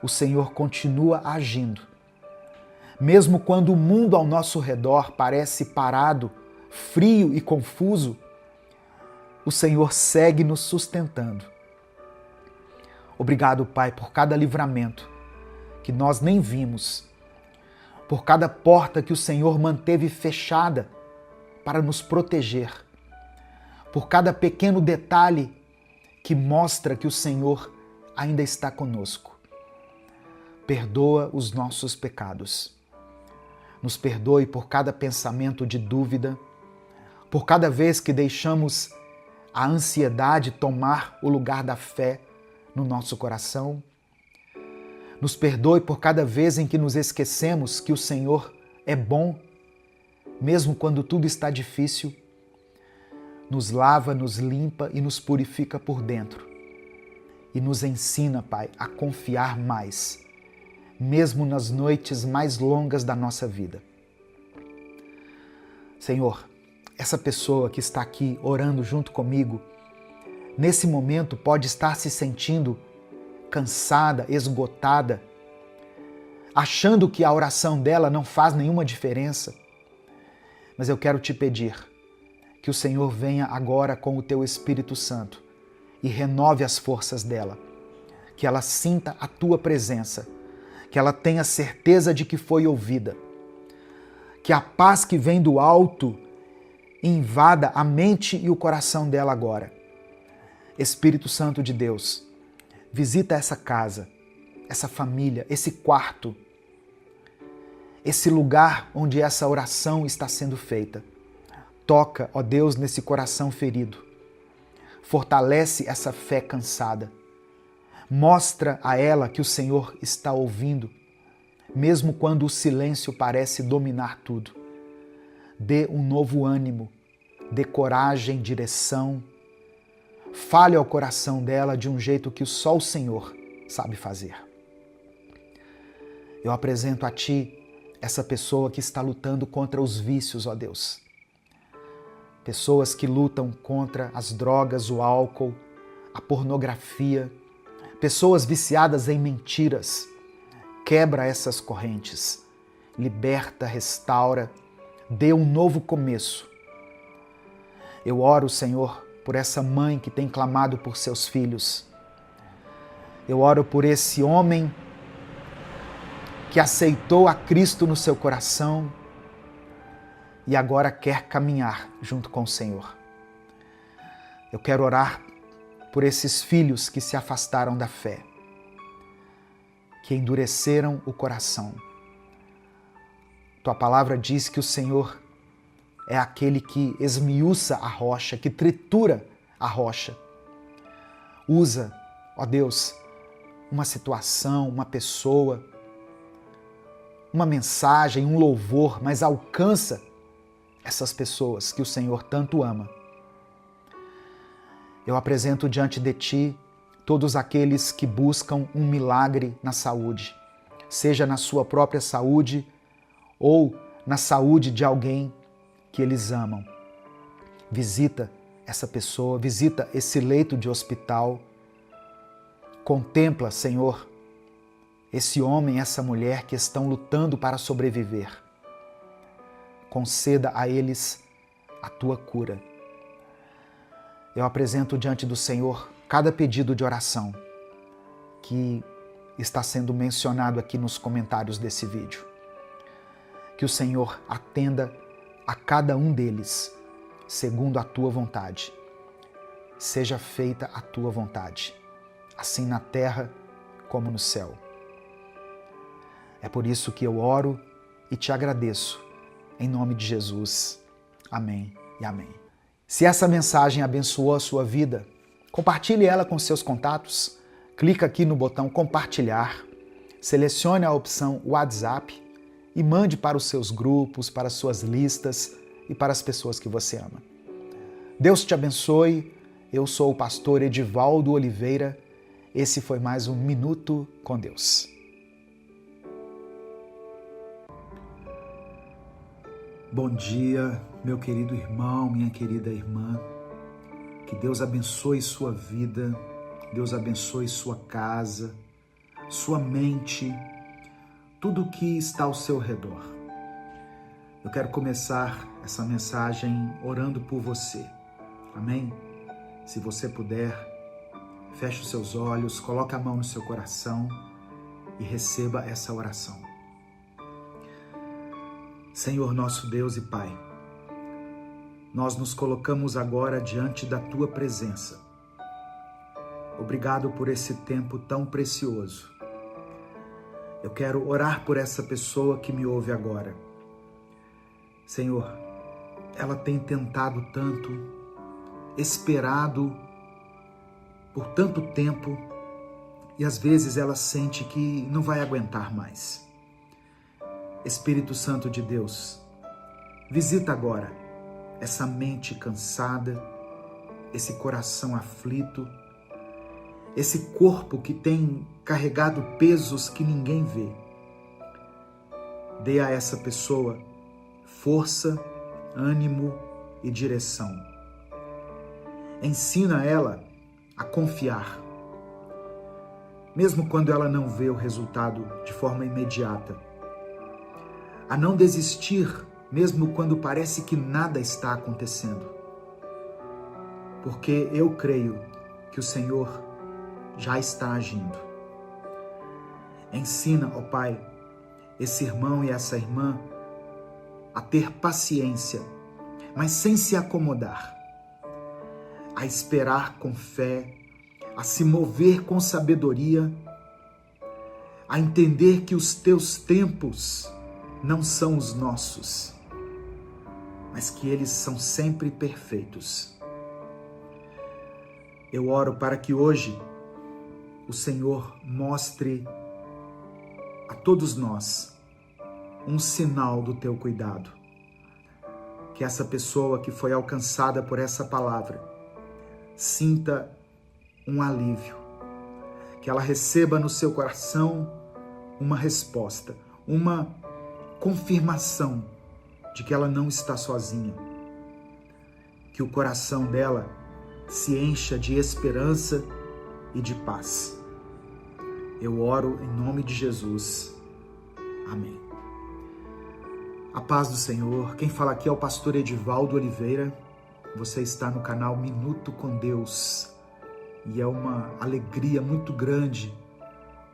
o Senhor continua agindo. Mesmo quando o mundo ao nosso redor parece parado, frio e confuso, o Senhor segue nos sustentando. Obrigado, Pai, por cada livramento que nós nem vimos, por cada porta que o Senhor manteve fechada para nos proteger, por cada pequeno detalhe que mostra que o Senhor ainda está conosco. Perdoa os nossos pecados. Nos perdoe por cada pensamento de dúvida, por cada vez que deixamos a ansiedade tomar o lugar da fé no nosso coração. Nos perdoe por cada vez em que nos esquecemos que o Senhor é bom, mesmo quando tudo está difícil. Nos lava, nos limpa e nos purifica por dentro. E nos ensina, Pai, a confiar mais, mesmo nas noites mais longas da nossa vida. Senhor, essa pessoa que está aqui orando junto comigo, nesse momento pode estar se sentindo cansada, esgotada, achando que a oração dela não faz nenhuma diferença. Mas eu quero te pedir que o Senhor venha agora com o teu Espírito Santo e renove as forças dela, que ela sinta a tua presença, que ela tenha certeza de que foi ouvida, que a paz que vem do alto invada a mente e o coração dela agora. Espírito Santo de Deus, visita essa casa, essa família, esse quarto, esse lugar onde essa oração está sendo feita. Toca, ó Deus, nesse coração ferido. Fortalece essa fé cansada. Mostra a ela que o Senhor está ouvindo, mesmo quando o silêncio parece dominar tudo. Dê um novo ânimo, dê coragem, direção. Fale ao coração dela de um jeito que só o Senhor sabe fazer. Eu apresento a Ti essa pessoa que está lutando contra os vícios, ó Deus. Pessoas que lutam contra as drogas, o álcool, a pornografia. Pessoas viciadas em mentiras. Quebra essas correntes. Liberta, restaura, dê um novo começo. Eu oro, Senhor, por essa mãe que tem clamado por seus filhos. Eu oro por esse homem que aceitou a Cristo no seu coração e agora quer caminhar junto com o Senhor. Eu quero orar por esses filhos que se afastaram da fé, que endureceram o coração. Tua palavra diz que o Senhor é aquele que esmiuça a rocha, que tritura a rocha. Usa, ó Deus, uma situação, uma pessoa, uma mensagem, um louvor, mas alcança essas pessoas que o Senhor tanto ama. Eu apresento diante de Ti todos aqueles que buscam um milagre na saúde, seja na sua própria saúde ou na saúde de alguém que eles amam. Visita essa pessoa, visita esse leito de hospital. Contempla, Senhor, esse homem, essa mulher que estão lutando para sobreviver. Conceda a eles a tua cura. Eu apresento diante do Senhor cada pedido de oração que está sendo mencionado aqui nos comentários desse vídeo. Que o Senhor atenda a cada um deles, segundo a tua vontade. Seja feita a tua vontade, assim na terra como no céu. É por isso que eu oro e te agradeço, em nome de Jesus. Amém e amém. Se essa mensagem abençoou a sua vida, compartilhe ela com seus contatos. Clica aqui no botão compartilhar, selecione a opção WhatsApp e mande para os seus grupos, para as suas listas e para as pessoas que você ama. Deus te abençoe. Eu sou o pastor Edivaldo Oliveira. Esse foi mais um Minuto com Deus. Bom dia, meu querido irmão, minha querida irmã. Que Deus abençoe sua vida, Deus abençoe sua casa, sua mente, tudo que está ao seu redor. Eu quero começar essa mensagem orando por você. Amém? Se você puder, feche os seus olhos, coloque a mão no seu coração e receba essa oração. Senhor nosso Deus e Pai, nós nos colocamos agora diante da Tua presença. Obrigado por esse tempo tão precioso. Eu quero orar por essa pessoa que me ouve agora. Senhor, ela tem tentado tanto, esperado por tanto tempo e às vezes ela sente que não vai aguentar mais. Espírito Santo de Deus, visita agora essa mente cansada, esse coração aflito, esse corpo que tem carregado pesos que ninguém vê. Dê a essa pessoa força, ânimo e direção. Ensina ela a confiar, mesmo quando ela não vê o resultado de forma imediata. A não desistir, mesmo quando parece que nada está acontecendo. Porque eu creio que o Senhor já está agindo. Ensina, ó Pai, esse irmão e essa irmã a ter paciência, mas sem se acomodar, a esperar com fé, a se mover com sabedoria, a entender que os teus tempos não são os nossos, mas que eles são sempre perfeitos. Eu oro para que hoje o Senhor mostre a todos nós um sinal do teu cuidado. Que essa pessoa que foi alcançada por essa palavra sinta um alívio, que ela receba no seu coração uma resposta, uma confirmação de que ela não está sozinha, que o coração dela se encha de esperança e de paz. Eu oro em nome de Jesus. Amém. A paz do Senhor. Quem fala aqui é o pastor Edivaldo Oliveira. Você está no canal Minuto com Deus e é uma alegria muito grande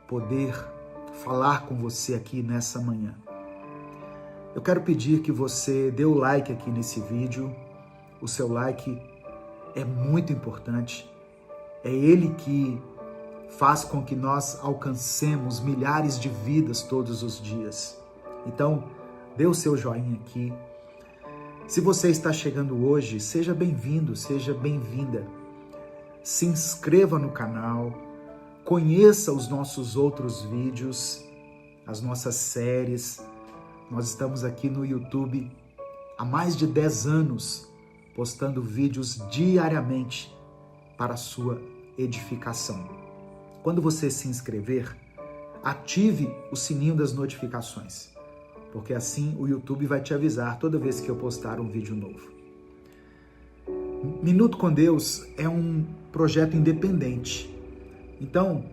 poder falar com você aqui nessa manhã. Eu quero pedir que você dê o like aqui nesse vídeo. O seu like é muito importante. É ele que faz com que nós alcancemos milhares de vidas todos os dias. Então, dê o seu joinha aqui. Se você está chegando hoje, seja bem-vindo, seja bem-vinda. Se inscreva no canal, conheça os nossos outros vídeos, as nossas séries. Nós estamos aqui no YouTube há mais de 10 anos, postando vídeos diariamente para a sua edificação. Quando você se inscrever, ative o sininho das notificações, porque assim o YouTube vai te avisar toda vez que eu postar um vídeo novo. Minuto com Deus é um projeto independente. Então,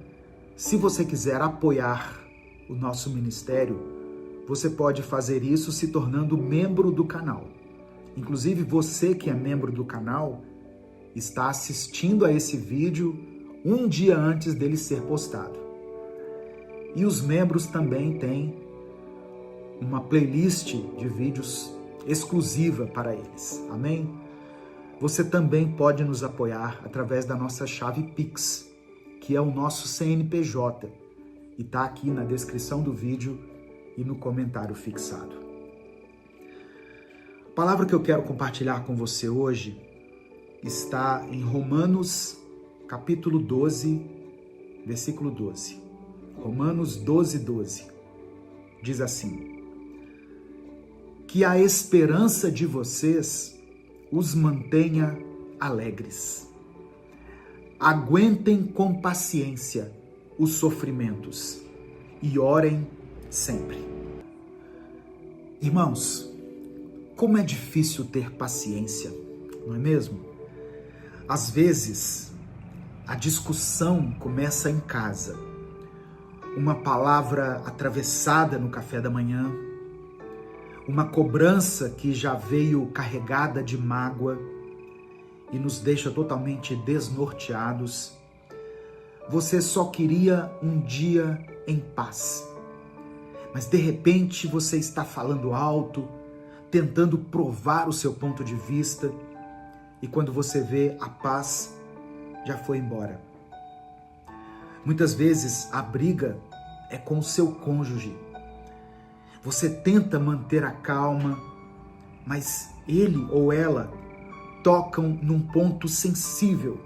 se você quiser apoiar o nosso ministério, você pode fazer isso se tornando membro do canal. Inclusive, você que é membro do canal está assistindo a esse vídeo um dia antes dele ser postado. E os membros também têm uma playlist de vídeos exclusiva para eles. Amém? Você também pode nos apoiar através da nossa chave Pix, que é o nosso CNPJ, e está aqui na descrição do vídeo e no comentário fixado. A palavra que eu quero compartilhar com você hoje está em Romanos capítulo 12, versículo 12. Romanos 12, 12. Diz assim: que a esperança de vocês os mantenha alegres. Aguentem com paciência os sofrimentos e orem sempre. Irmãos, como é difícil ter paciência, não é mesmo? Às vezes, a discussão começa em casa. Uma palavra atravessada no café da manhã, uma cobrança que já veio carregada de mágoa e nos deixa totalmente desnorteados. Você só queria um dia em paz, mas de repente você está falando alto, tentando provar o seu ponto de vista, e quando você vê, a paz já foi embora. Muitas vezes a briga é com o seu cônjuge. Você tenta manter a calma, mas ele ou ela tocam num ponto sensível.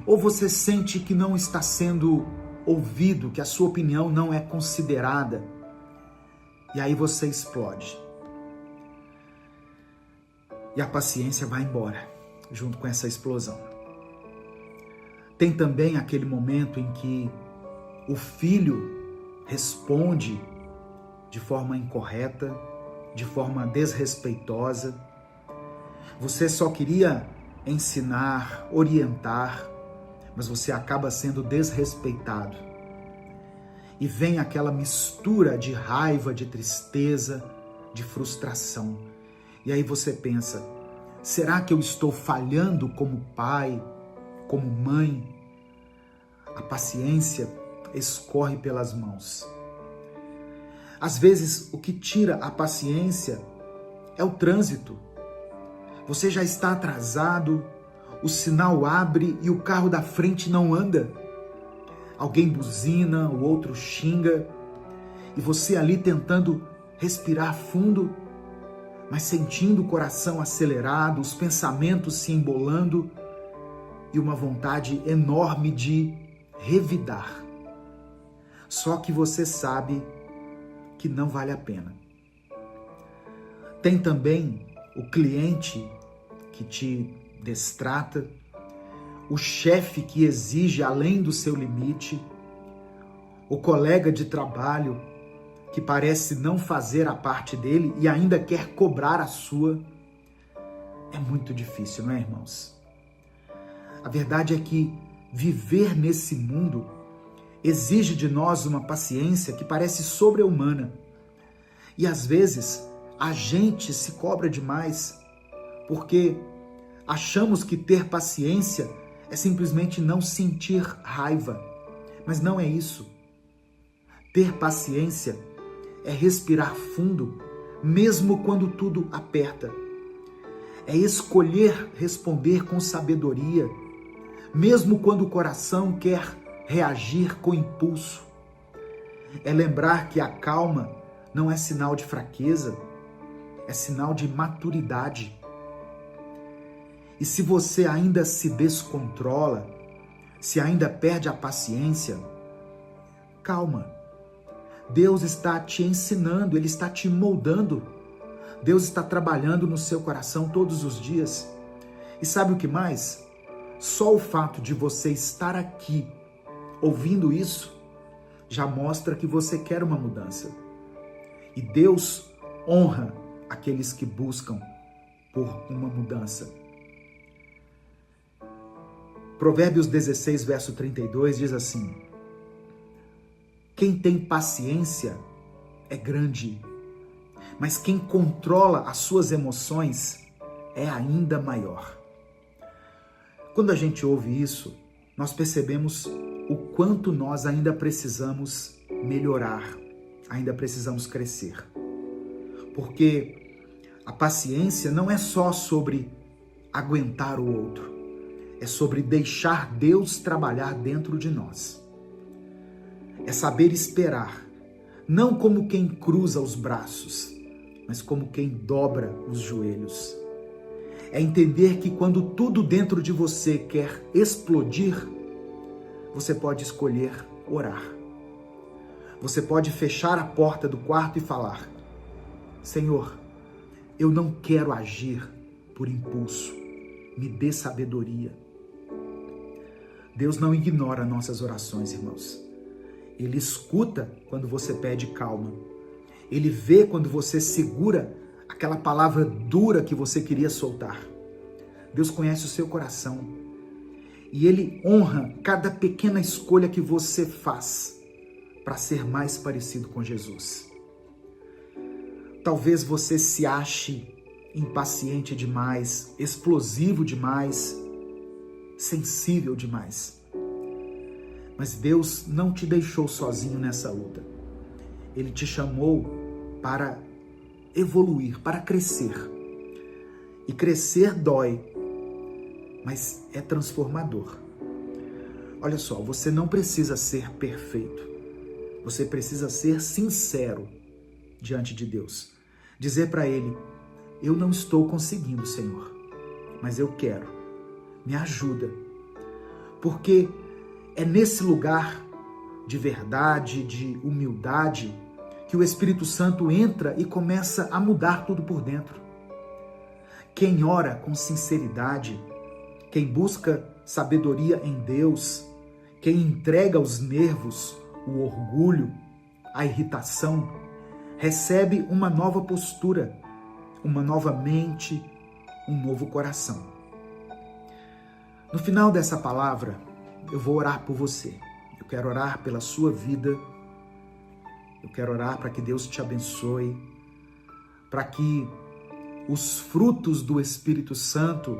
Ou você sente que não está sendo ouvido, que a sua opinião não é considerada. E aí você explode. E a paciência vai embora, junto com essa explosão. Tem também aquele momento em que o filho responde de forma incorreta, de forma desrespeitosa. Você só queria ensinar, orientar, mas você acaba sendo desrespeitado. E vem aquela mistura de raiva, de tristeza, de frustração. E aí você pensa, será que eu estou falhando como pai, como mãe? A paciência escorre pelas mãos. Às vezes, o que tira a paciência é o trânsito. Você já está atrasado, o sinal abre e o carro da frente não anda. Alguém buzina, o outro xinga, e você ali tentando respirar fundo, mas sentindo o coração acelerado, os pensamentos se embolando e uma vontade enorme de revidar. Só que você sabe que não vale a pena. Tem também o cliente que te destrata, o chefe que exige além do seu limite, o colega de trabalho que parece não fazer a parte dele e ainda quer cobrar a sua. É muito difícil, não é, irmãos? A verdade é que viver nesse mundo exige de nós uma paciência que parece sobre-humana. E às vezes a gente se cobra demais porque achamos que ter paciência é simplesmente não sentir raiva. Mas não é isso. Ter paciência é respirar fundo, mesmo quando tudo aperta. É escolher responder com sabedoria, mesmo quando o coração quer reagir com impulso. É lembrar que a calma não é sinal de fraqueza, é sinal de maturidade. E se você ainda se descontrola, se ainda perde a paciência, calma. Deus está te ensinando, Ele está te moldando. Deus está trabalhando no seu coração todos os dias. E sabe o que mais? Só o fato de você estar aqui ouvindo isso já mostra que você quer uma mudança. E Deus honra aqueles que buscam por uma mudança. Provérbios 16, verso 32 diz assim: quem tem paciência é grande, mas quem controla as suas emoções é ainda maior. Quando a gente ouve isso, nós percebemos o quanto nós ainda precisamos melhorar, ainda precisamos crescer. Porque a paciência não é só sobre aguentar o outro, é sobre deixar Deus trabalhar dentro de nós. É saber esperar, não como quem cruza os braços, mas como quem dobra os joelhos. É entender que quando tudo dentro de você quer explodir, você pode escolher orar. Você pode fechar a porta do quarto e falar: Senhor, eu não quero agir por impulso, me dê sabedoria. Deus não ignora nossas orações, irmãos. Ele escuta quando você pede calma. Ele vê quando você segura aquela palavra dura que você queria soltar. Deus conhece o seu coração e Ele honra cada pequena escolha que você faz para ser mais parecido com Jesus. Talvez você se ache impaciente demais, explosivo demais, sensível demais. Mas Deus não te deixou sozinho nessa luta. Ele te chamou para evoluir, para crescer. E crescer dói, mas é transformador. Olha só, você não precisa ser perfeito. Você precisa ser sincero diante de Deus. Dizer para Ele: eu não estou conseguindo, Senhor, mas eu quero. Me ajuda. Porque é nesse lugar de verdade, de humildade, que o Espírito Santo entra e começa a mudar tudo por dentro. Quem ora com sinceridade, quem busca sabedoria em Deus, quem entrega os nervos, o orgulho, a irritação, recebe uma nova postura, uma nova mente, um novo coração. No final dessa palavra, eu vou orar por você. Eu quero orar pela sua vida. Eu quero orar para que Deus te abençoe, para que os frutos do Espírito Santo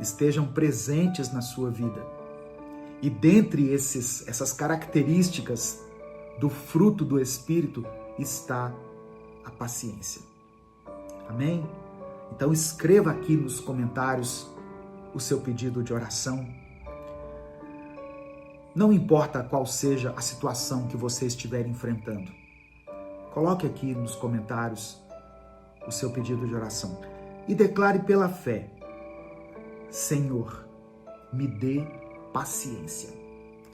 estejam presentes na sua vida. E dentre essas características do fruto do Espírito está a paciência. Amém? Então escreva aqui nos comentários o seu pedido de oração. Não importa qual seja a situação que você estiver enfrentando. Coloque aqui nos comentários o seu pedido de oração e declare pela fé: Senhor, me dê paciência.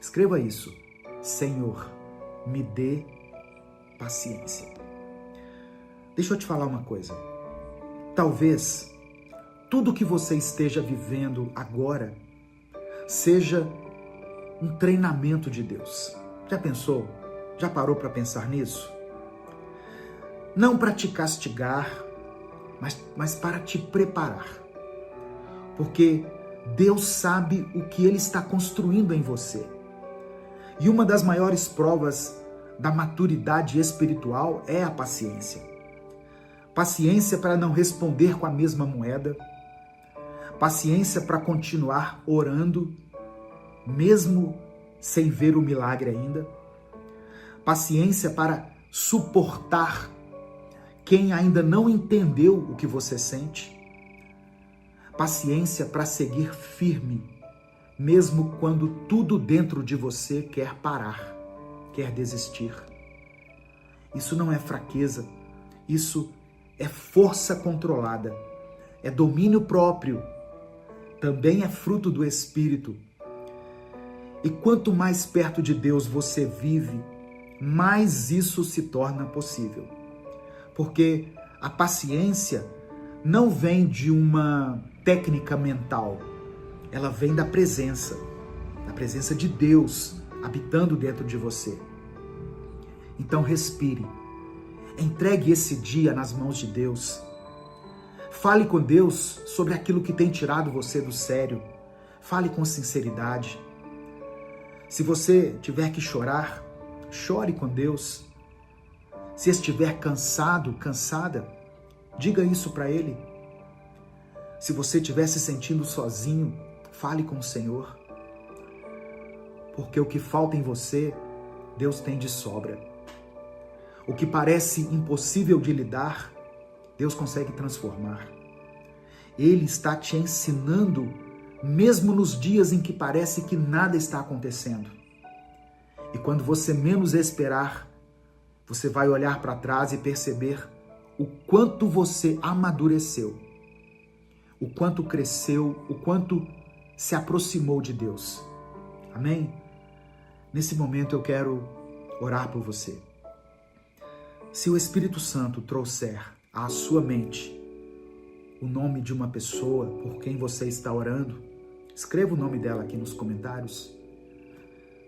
Escreva isso: Senhor, me dê paciência. Deixa eu te falar uma coisa. Talvez tudo que você esteja vivendo agora seja um treinamento de Deus. Já pensou? Já parou para pensar nisso? Não para te castigar, mas para te preparar. Porque Deus sabe o que Ele está construindo em você. E uma das maiores provas da maturidade espiritual é a paciência. Paciência para não responder com a mesma moeda. Paciência para continuar orando, mesmo sem ver o milagre ainda. Paciência para suportar quem ainda não entendeu o que você sente. Paciência para seguir firme, mesmo quando tudo dentro de você quer parar, quer desistir. Isso não é fraqueza, isso é força controlada, é domínio próprio, também é fruto do Espírito. E quanto mais perto de Deus você vive, mais isso se torna possível. Porque a paciência não vem de uma técnica mental, ela vem da presença de Deus habitando dentro de você. Então respire. Entregue esse dia nas mãos de Deus. Fale com Deus sobre aquilo que tem tirado você do sério. Fale com sinceridade. Se você tiver que chorar, chore com Deus. Se estiver cansado, cansada, diga isso para Ele. Se você estiver se sentindo sozinho, fale com o Senhor. Porque o que falta em você, Deus tem de sobra. O que parece impossível de lidar, Deus consegue transformar. Ele está te ensinando, mesmo nos dias em que parece que nada está acontecendo. E quando você menos esperar, você vai olhar para trás e perceber o quanto você amadureceu, o quanto cresceu, o quanto se aproximou de Deus. Amém? Nesse momento eu quero orar por você. Se o Espírito Santo trouxer à sua mente o nome de uma pessoa por quem você está orando, escreva o nome dela aqui nos comentários.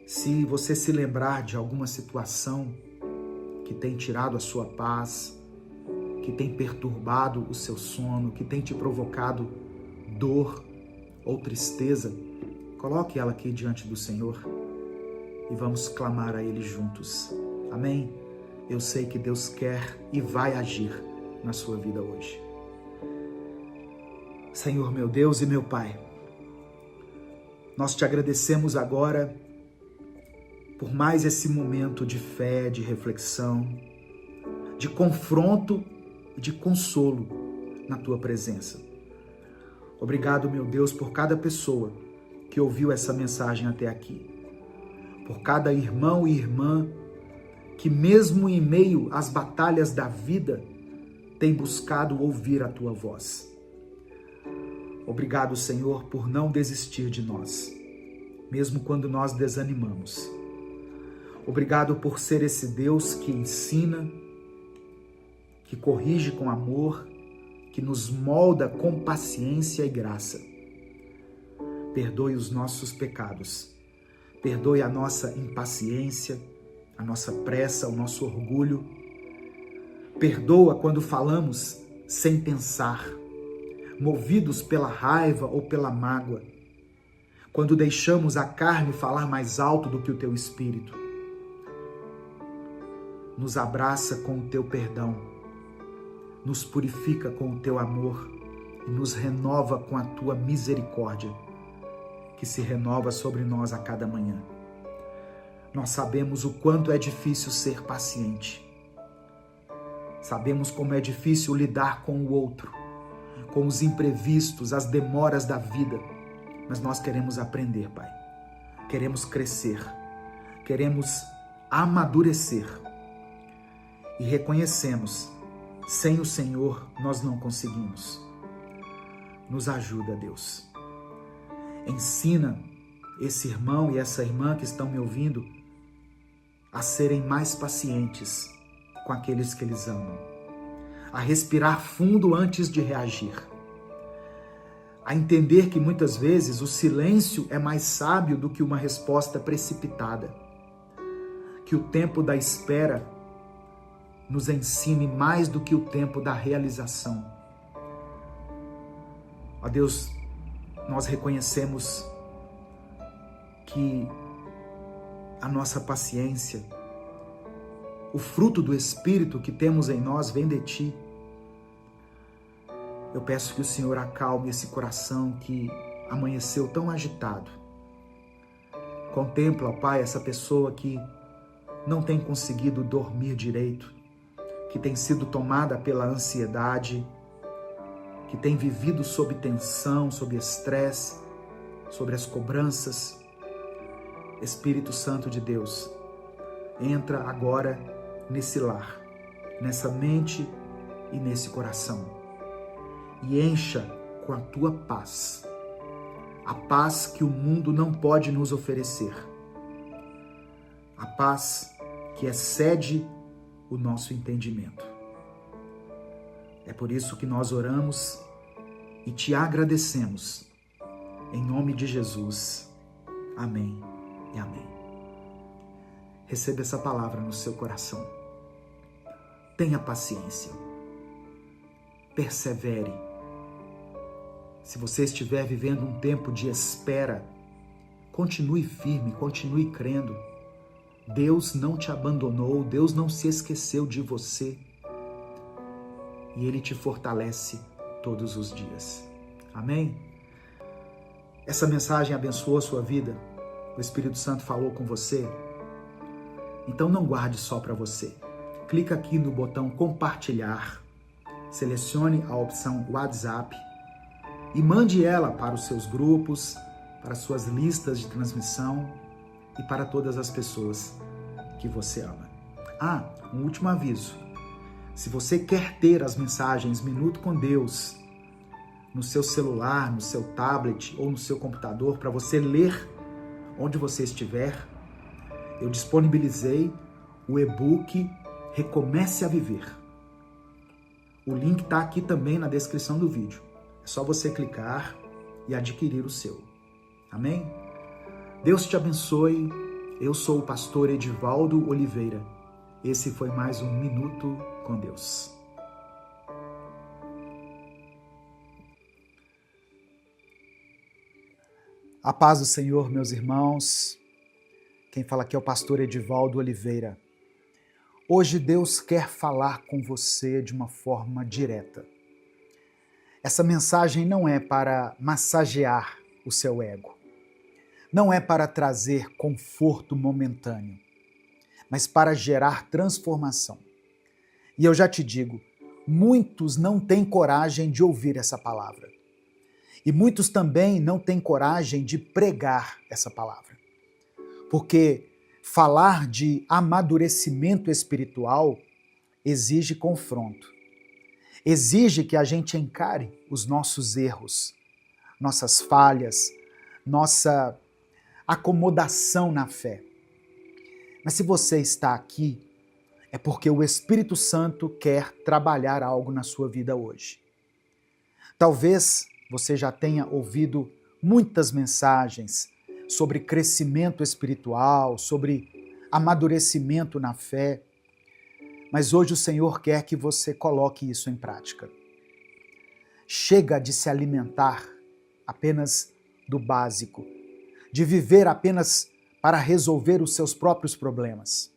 Se você se lembrar de alguma situação que tem tirado a sua paz, que tem perturbado o seu sono, que tem te provocado dor ou tristeza, coloque ela aqui diante do Senhor e vamos clamar a Ele juntos. Amém? Eu sei que Deus quer e vai agir na sua vida hoje. Senhor, meu Deus e meu Pai, nós te agradecemos agora por mais esse momento de fé, de reflexão, de confronto e de consolo na tua presença. Obrigado, meu Deus, por cada pessoa que ouviu essa mensagem até aqui, por cada irmão e irmã que mesmo em meio às batalhas da vida tem buscado ouvir a tua voz. Obrigado, Senhor, por não desistir de nós, mesmo quando nós desanimamos. Obrigado por ser esse Deus que ensina, que corrige com amor, que nos molda com paciência e graça. Perdoe os nossos pecados, perdoe a nossa impaciência, a nossa pressa, o nosso orgulho. Perdoa quando falamos sem pensar, movidos pela raiva ou pela mágoa, quando deixamos a carne falar mais alto do que o teu espírito. Nos abraça com o teu perdão, nos purifica com o teu amor e nos renova com a tua misericórdia, que se renova sobre nós a cada manhã. Nós sabemos o quanto é difícil ser paciente. Sabemos como é difícil lidar com o outro, com os imprevistos, as demoras da vida. Mas nós queremos aprender, Pai. Queremos crescer. Queremos amadurecer. E reconhecemos, sem o Senhor nós não conseguimos. Nos ajuda, Deus. Ensina esse irmão e essa irmã que estão me ouvindo a serem mais pacientes com aqueles que eles amam, a respirar fundo antes de reagir, a entender que muitas vezes o silêncio é mais sábio do que uma resposta precipitada, que o tempo da espera nos ensine mais do que o tempo da realização. Ó Deus, nós reconhecemos que a nossa paciência, o fruto do Espírito que temos em nós vem de Ti. Eu peço que o Senhor acalme esse coração que amanheceu tão agitado. Contempla, ó Pai, essa pessoa que não tem conseguido dormir direito, que tem sido tomada pela ansiedade, que tem vivido sob tensão, sob estresse, sobre as cobranças. Espírito Santo de Deus, entra agora nesse lar, nessa mente e nesse coração, e encha com a tua paz, a paz que o mundo não pode nos oferecer, a paz que excede o nosso entendimento. É por isso que nós oramos e te agradecemos, em nome de Jesus. Amém e amém. receba essa palavra no seu coração. Tenha paciência. Persevere. Se você estiver vivendo um tempo de espera, continue firme, continue crendo. Deus não te abandonou, Deus não se esqueceu de você. E Ele te fortalece todos os dias. Amém? Essa mensagem abençoou a sua vida? O Espírito Santo falou com você? Então não guarde só para você. Clica aqui no botão compartilhar, selecione a opção WhatsApp e mande ela para os seus grupos, para as suas listas de transmissão e para todas as pessoas que você ama. Um último aviso. Se você quer ter as mensagens Minuto com Deus no seu celular, no seu tablet ou no seu computador para você ler onde você estiver, eu disponibilizei o e-book Recomece a Viver. O link está aqui também na descrição do vídeo. É só você clicar e adquirir o seu. Amém? Deus te abençoe. Eu sou o pastor Edivaldo Oliveira. Esse foi mais um Minuto com Deus. A paz do Senhor, meus irmãos. Quem fala aqui é o pastor Edivaldo Oliveira. Hoje Deus quer falar com você de uma forma direta. Essa mensagem não é para massagear o seu ego. Não é para trazer conforto momentâneo, mas para gerar transformação. E eu já te digo, muitos não têm coragem de ouvir essa palavra. E muitos também não têm coragem de pregar essa palavra. Porque falar de amadurecimento espiritual exige confronto. Exige que a gente encare os nossos erros, nossas falhas, nossa acomodação na fé. Mas se você está aqui, é porque o Espírito Santo quer trabalhar algo na sua vida hoje. Talvez você já tenha ouvido muitas mensagens sobre crescimento espiritual, sobre amadurecimento na fé, mas hoje o Senhor quer que você coloque isso em prática. Chega de se alimentar apenas do básico, de viver apenas para resolver os seus próprios problemas.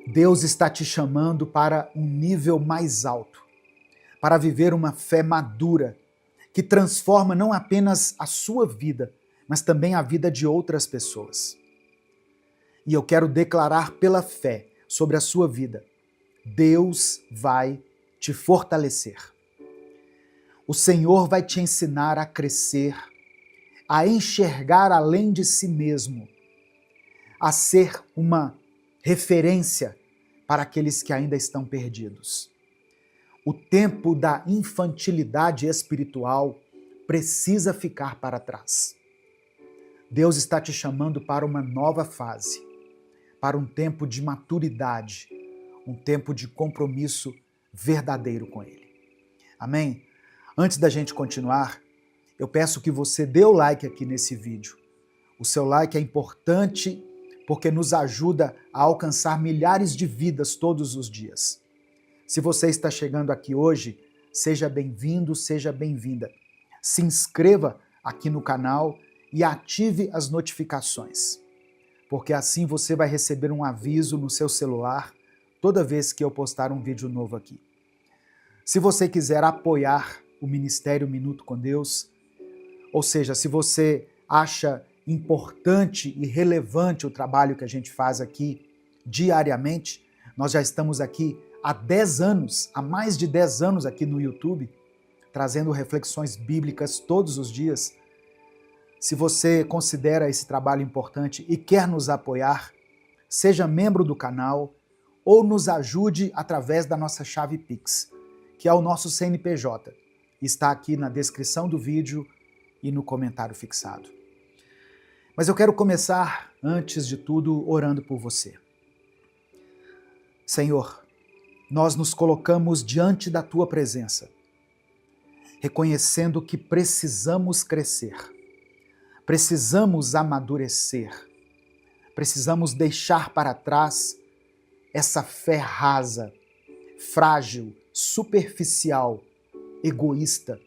Deus está te chamando para um nível mais alto, para viver uma fé madura, que transforma não apenas a sua vida, mas também a vida de outras pessoas. E eu quero declarar pela fé sobre a sua vida: Deus vai te fortalecer. O Senhor vai te ensinar a crescer, a enxergar além de si mesmo, a ser uma referência para aqueles que ainda estão perdidos. O tempo da infantilidade espiritual precisa ficar para trás. Deus está te chamando para uma nova fase, para um tempo de maturidade, um tempo de compromisso verdadeiro com Ele. Amém? Antes da gente continuar, eu peço que você dê o like aqui nesse vídeo. O seu like é importante porque nos ajuda a alcançar milhares de vidas todos os dias. Se você está chegando aqui hoje, seja bem-vindo, seja bem-vinda. Se inscreva aqui no canal e ative as notificações, porque assim você vai receber um aviso no seu celular toda vez que eu postar um vídeo novo aqui. Se você quiser apoiar o Ministério Minuto com Deus, ou seja, se você acha importante e relevante o trabalho que a gente faz aqui diariamente, nós já estamos aqui há 10 anos, há mais de 10 anos aqui no YouTube, trazendo reflexões bíblicas todos os dias. Se você considera esse trabalho importante e quer nos apoiar, seja membro do canal ou nos ajude através da nossa chave Pix, que é o nosso CNPJ. Está aqui na descrição do vídeo e no comentário fixado. Mas eu quero começar, antes de tudo, orando por você. Senhor, nós nos colocamos diante da Tua presença, reconhecendo que precisamos crescer, precisamos amadurecer, Precisamos deixar para trás essa fé rasa, frágil, superficial, egoísta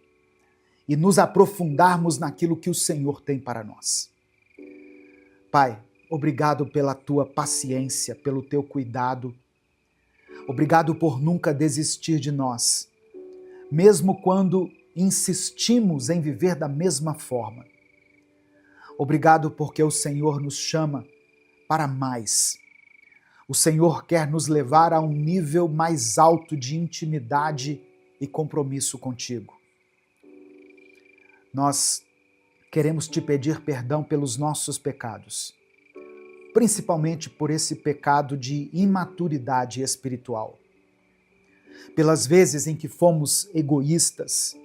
e nos aprofundarmos naquilo que o Senhor tem para nós. Pai, obrigado pela tua paciência, pelo teu cuidado. Obrigado por nunca desistir de nós, mesmo quando insistimos em viver da mesma forma. Obrigado porque o Senhor nos chama para mais. O Senhor quer nos levar a um nível mais alto de intimidade e compromisso contigo. Nós queremos te pedir perdão pelos nossos pecados, principalmente por esse pecado de imaturidade espiritual. Pelas vezes em que fomos egoístas,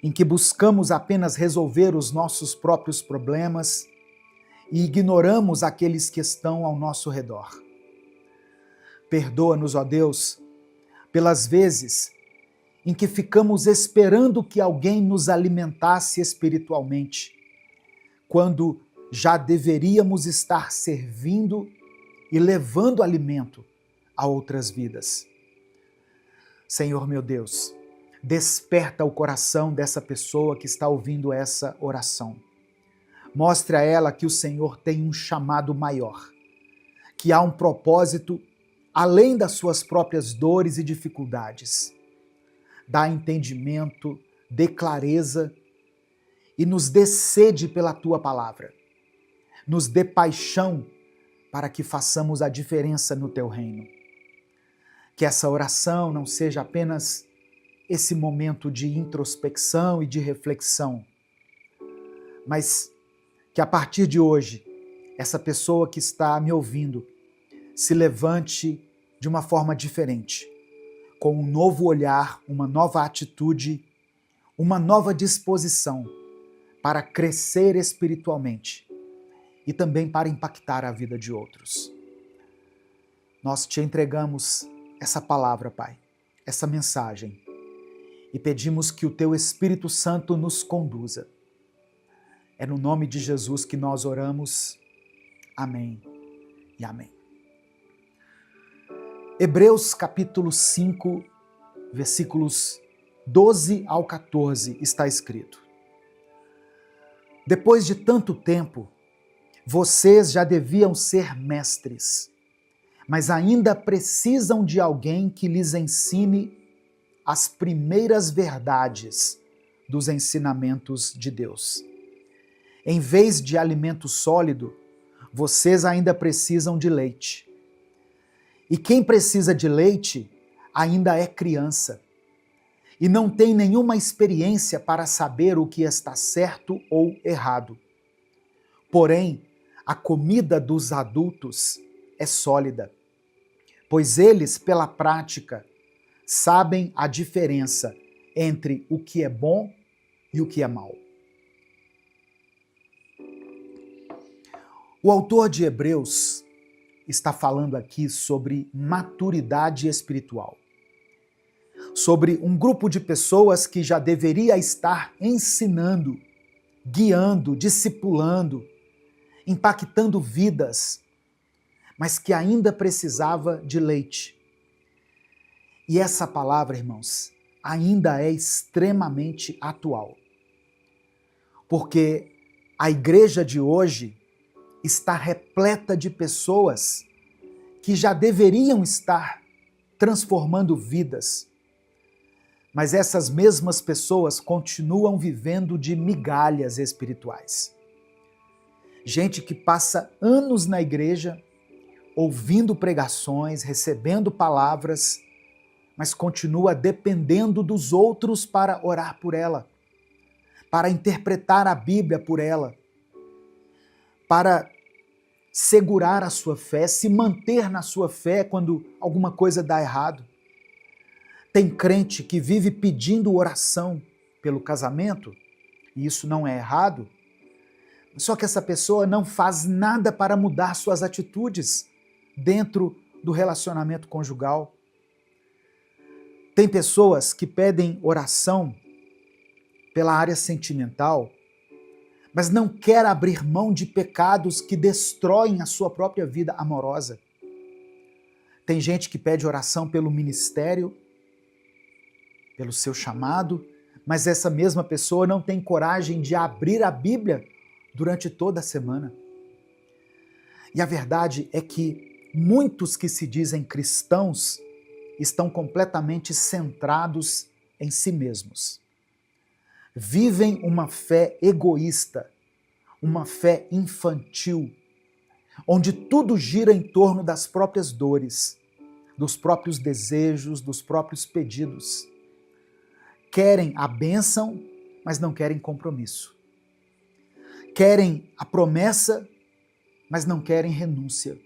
em que buscamos apenas resolver os nossos próprios problemas e ignoramos aqueles que estão ao nosso redor. Perdoa-nos, ó Deus, pelas vezes em que ficamos esperando que alguém nos alimentasse espiritualmente, quando já deveríamos estar servindo e levando alimento a outras vidas. Senhor meu Deus, desperta o coração dessa pessoa que está ouvindo essa oração. Mostre a ela que o Senhor tem um chamado maior, que há um propósito além das suas próprias dores e dificuldades. Dá entendimento, dê clareza e nos dê sede pela tua palavra. Nos dê paixão para que façamos a diferença no teu reino. Que essa oração não seja apenas esse momento de introspecção e de reflexão, mas que a partir de hoje, essa pessoa que está me ouvindo se levante de uma forma diferente, com um novo olhar, uma nova atitude, uma nova disposição para crescer espiritualmente e também para impactar a vida de outros. Nós te entregamos essa palavra, Pai, essa mensagem, e pedimos que o teu Espírito Santo nos conduza. É no nome de Jesus que nós oramos. Amém e amém. Hebreus capítulo 5, versículos 12 ao 14, está escrito: Depois de tanto tempo, vocês já deviam ser mestres, mas ainda precisam de alguém que lhes ensine as primeiras verdades dos ensinamentos de Deus. Em vez de alimento sólido, vocês ainda precisam de leite. E quem precisa de leite ainda é criança e não tem nenhuma experiência para saber o que está certo ou errado. Porém, a comida dos adultos é sólida, pois eles, pela prática, sabem a diferença entre o que é bom e o que é mal. O autor de Hebreus está falando aqui sobre maturidade espiritual, sobre um grupo de pessoas que já deveria estar ensinando, guiando, discipulando, impactando vidas, mas que ainda precisava de leite. E essa palavra, irmãos, ainda é extremamente atual, porque a igreja de hoje está repleta de pessoas que já deveriam estar transformando vidas, mas essas mesmas pessoas continuam vivendo de migalhas espirituais. Gente que passa anos na igreja, ouvindo pregações, recebendo palavras, mas continua dependendo dos outros para orar por ela, para interpretar a Bíblia por ela, para segurar a sua fé, se manter na sua fé quando alguma coisa dá errado. Tem crente que vive pedindo oração pelo casamento, e isso não é errado, só que essa pessoa não faz nada para mudar suas atitudes dentro do relacionamento conjugal. Tem pessoas que pedem oração pela área sentimental, mas não quer abrir mão de pecados que destroem a sua própria vida amorosa. Tem gente que pede oração pelo ministério, pelo seu chamado, mas essa mesma pessoa não tem coragem de abrir a Bíblia durante toda a semana. E a verdade é que muitos que se dizem cristãos estão completamente centrados em si mesmos. Vivem uma fé egoísta, uma fé infantil, onde tudo gira em torno das próprias dores, dos próprios desejos, dos próprios pedidos. Querem a bênção, mas não querem compromisso. Querem a promessa, mas não querem renúncia.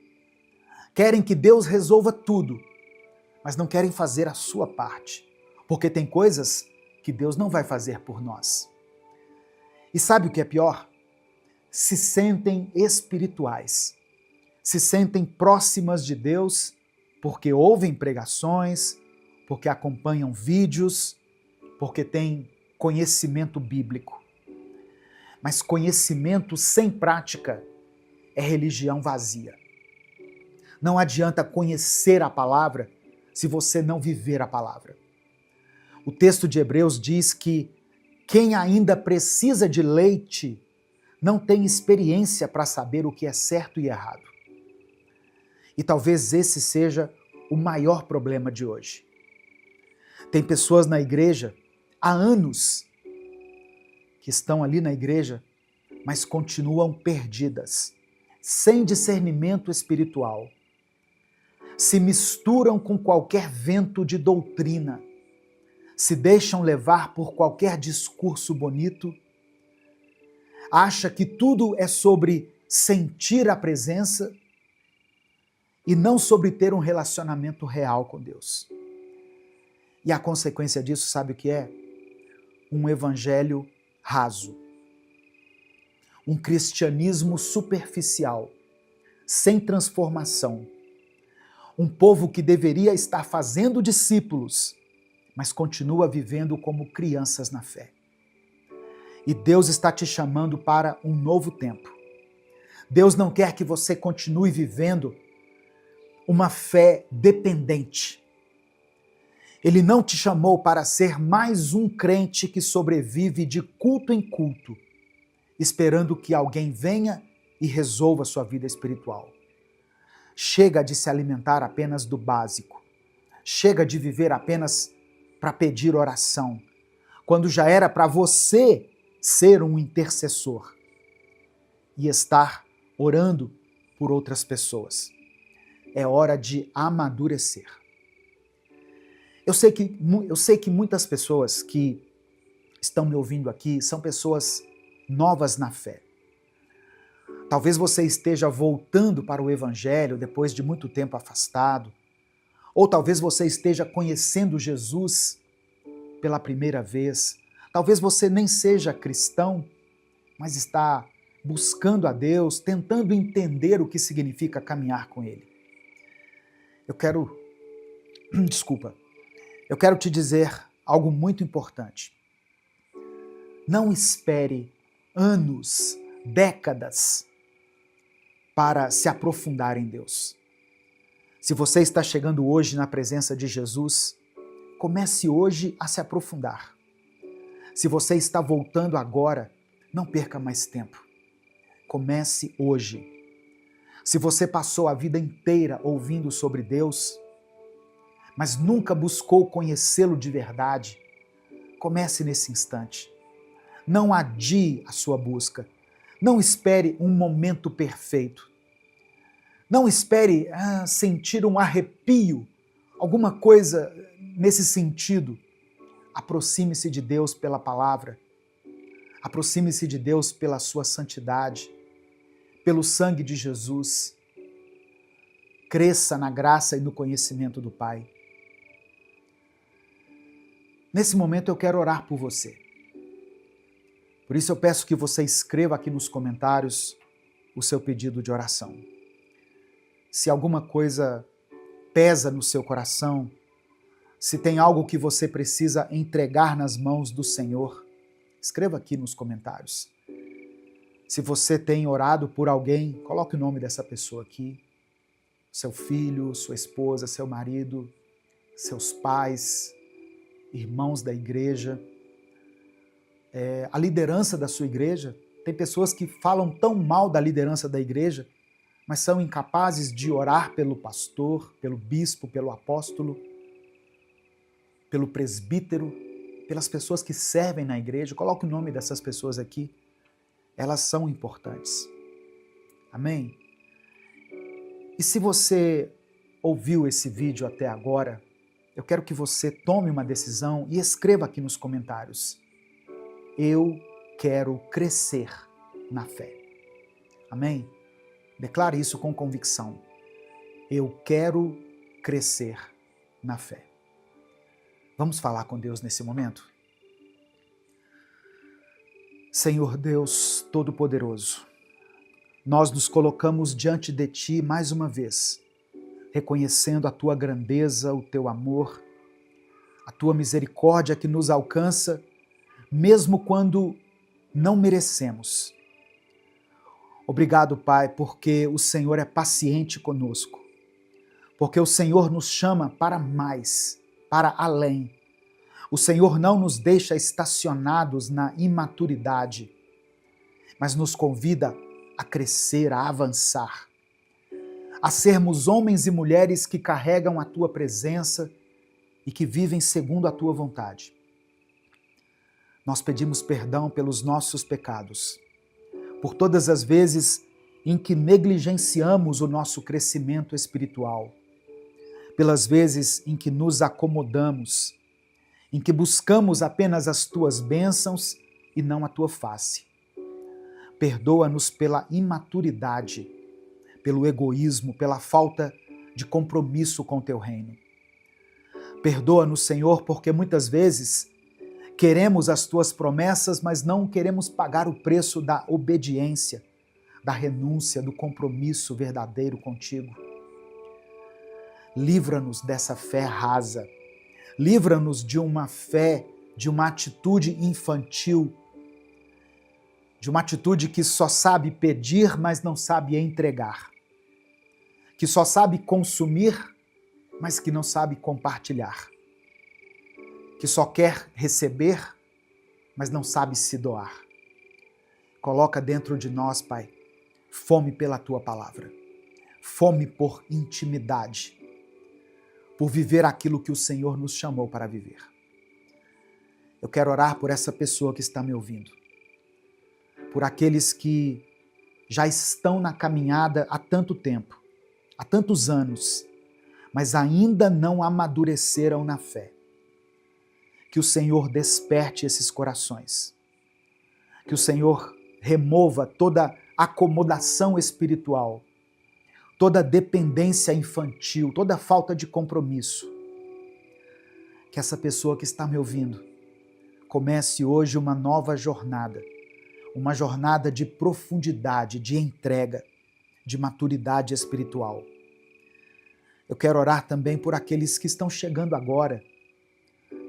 Querem que Deus resolva tudo, mas não querem fazer a sua parte, porque tem coisas que Deus não vai fazer por nós. E sabe o que é pior? Se sentem espirituais, se sentem próximas de Deus porque ouvem pregações, porque acompanham vídeos, porque têm conhecimento bíblico. Mas conhecimento sem prática é religião vazia. Não adianta conhecer a palavra se você não viver a palavra. O texto de Hebreus diz que quem ainda precisa de leite não tem experiência para saber o que é certo e errado. E talvez esse seja o maior problema de hoje. Tem pessoas na igreja há anos que estão ali na igreja, mas continuam perdidas, sem discernimento espiritual. Se misturam com qualquer vento de doutrina, se deixam levar por qualquer discurso bonito, acha que tudo é sobre sentir a presença e não sobre ter um relacionamento real com Deus. E a consequência disso, sabe o que é? Um evangelho raso. Um cristianismo superficial, sem transformação. Um povo que deveria estar fazendo discípulos, mas continua vivendo como crianças na fé. E Deus está te chamando para um novo tempo. Deus não quer que você continue vivendo uma fé dependente. Ele não te chamou para ser mais um crente que sobrevive de culto em culto, esperando que alguém venha e resolva sua vida espiritual. Chega de se alimentar apenas do básico. Chega de viver apenas para pedir oração, quando já era para você ser um intercessor e estar orando por outras pessoas. É hora de amadurecer. Eu sei que muitas pessoas que estão me ouvindo aqui são pessoas novas na fé. Talvez você esteja voltando para o Evangelho depois de muito tempo afastado, ou talvez você esteja conhecendo Jesus pela primeira vez. Talvez você nem seja cristão, mas está buscando a Deus, tentando entender o que significa caminhar com Ele. Eu quero te dizer algo muito importante. Não espere anos, décadas para se aprofundar em Deus. Se você está chegando hoje na presença de Jesus, comece hoje a se aprofundar. Se você está voltando agora, não perca mais tempo. Comece hoje. Se você passou a vida inteira ouvindo sobre Deus, mas nunca buscou conhecê-lo de verdade, comece nesse instante. Não adie a sua busca. Não espere um momento perfeito. Não espere sentir um arrepio, alguma coisa nesse sentido. Aproxime-se de Deus pela palavra. Aproxime-se de Deus pela sua santidade, pelo sangue de Jesus. Cresça na graça e no conhecimento do Pai. Nesse momento eu quero orar por você. Por isso eu peço que você escreva aqui nos comentários o seu pedido de oração. Se alguma coisa pesa no seu coração, se tem algo que você precisa entregar nas mãos do Senhor, escreva aqui nos comentários. Se você tem orado por alguém, coloque o nome dessa pessoa aqui. Seu filho, sua esposa, seu marido, seus pais, irmãos da igreja, a liderança da sua igreja. Tem pessoas que falam tão mal da liderança da igreja, mas são incapazes de orar pelo pastor, pelo bispo, pelo apóstolo, pelo presbítero, pelas pessoas que servem na igreja. Coloque o nome dessas pessoas aqui. Elas são importantes. Amém? E se você ouviu esse vídeo até agora, eu quero que você tome uma decisão e escreva aqui nos comentários: eu quero crescer na fé. Amém? Declare isso com convicção. Eu quero crescer na fé. Vamos falar com Deus nesse momento? Senhor Deus Todo-Poderoso, nós nos colocamos diante de Ti mais uma vez, reconhecendo a Tua grandeza, o Teu amor, a Tua misericórdia que nos alcança, mesmo quando não merecemos. Obrigado, Pai, porque o Senhor é paciente conosco, porque o Senhor nos chama para mais, para além. O Senhor não nos deixa estacionados na imaturidade, mas nos convida a crescer, a avançar, a sermos homens e mulheres que carregam a Tua presença e que vivem segundo a Tua vontade. Nós pedimos perdão pelos nossos pecados, por todas as vezes em que negligenciamos o nosso crescimento espiritual, pelas vezes em que nos acomodamos, em que buscamos apenas as Tuas bênçãos e não a Tua face. Perdoa-nos pela imaturidade, pelo egoísmo, pela falta de compromisso com o Teu reino. Perdoa-nos, Senhor, porque muitas vezes queremos as Tuas promessas, mas não queremos pagar o preço da obediência, da renúncia, do compromisso verdadeiro contigo. Livra-nos dessa fé rasa. Livra-nos de uma fé, de uma atitude infantil, de uma atitude que só sabe pedir, mas não sabe entregar, que só sabe consumir, mas que não sabe compartilhar, que só quer receber, mas não sabe se doar. Coloca dentro de nós, Pai, fome pela Tua palavra, fome por intimidade, por viver aquilo que o Senhor nos chamou para viver. Eu quero orar por essa pessoa que está me ouvindo, por aqueles que já estão na caminhada há tanto tempo, há tantos anos, mas ainda não amadureceram na fé. Que o Senhor desperte esses corações, que o Senhor remova toda acomodação espiritual, toda dependência infantil, toda falta de compromisso. Que essa pessoa que está me ouvindo comece hoje uma nova jornada, uma jornada de profundidade, de entrega, de maturidade espiritual. Eu quero orar também por aqueles que estão chegando agora,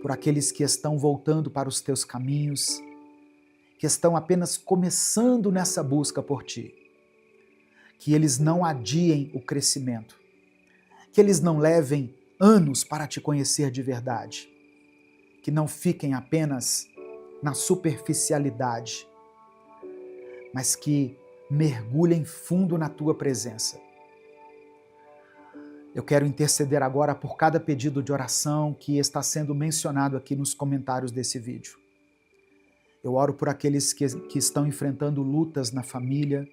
por aqueles que estão voltando para os Teus caminhos, que estão apenas começando nessa busca por Ti. Que eles não adiem o crescimento, que eles não levem anos para Te conhecer de verdade, que não fiquem apenas na superficialidade, mas que mergulhem fundo na Tua presença. Eu quero interceder agora por cada pedido de oração que está sendo mencionado aqui nos comentários desse vídeo. Eu oro por aqueles que estão enfrentando lutas na família,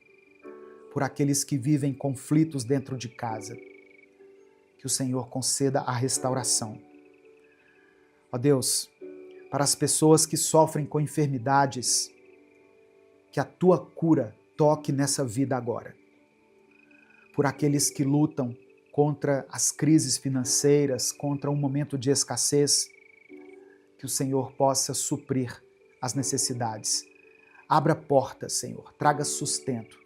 por aqueles que vivem conflitos dentro de casa. Que o Senhor conceda a restauração. Ó Deus, para as pessoas que sofrem com enfermidades, que a Tua cura toque nessa vida agora. Por aqueles que lutam contra as crises financeiras, contra um momento de escassez, que o Senhor possa suprir as necessidades. Abra portas, Senhor, traga sustento.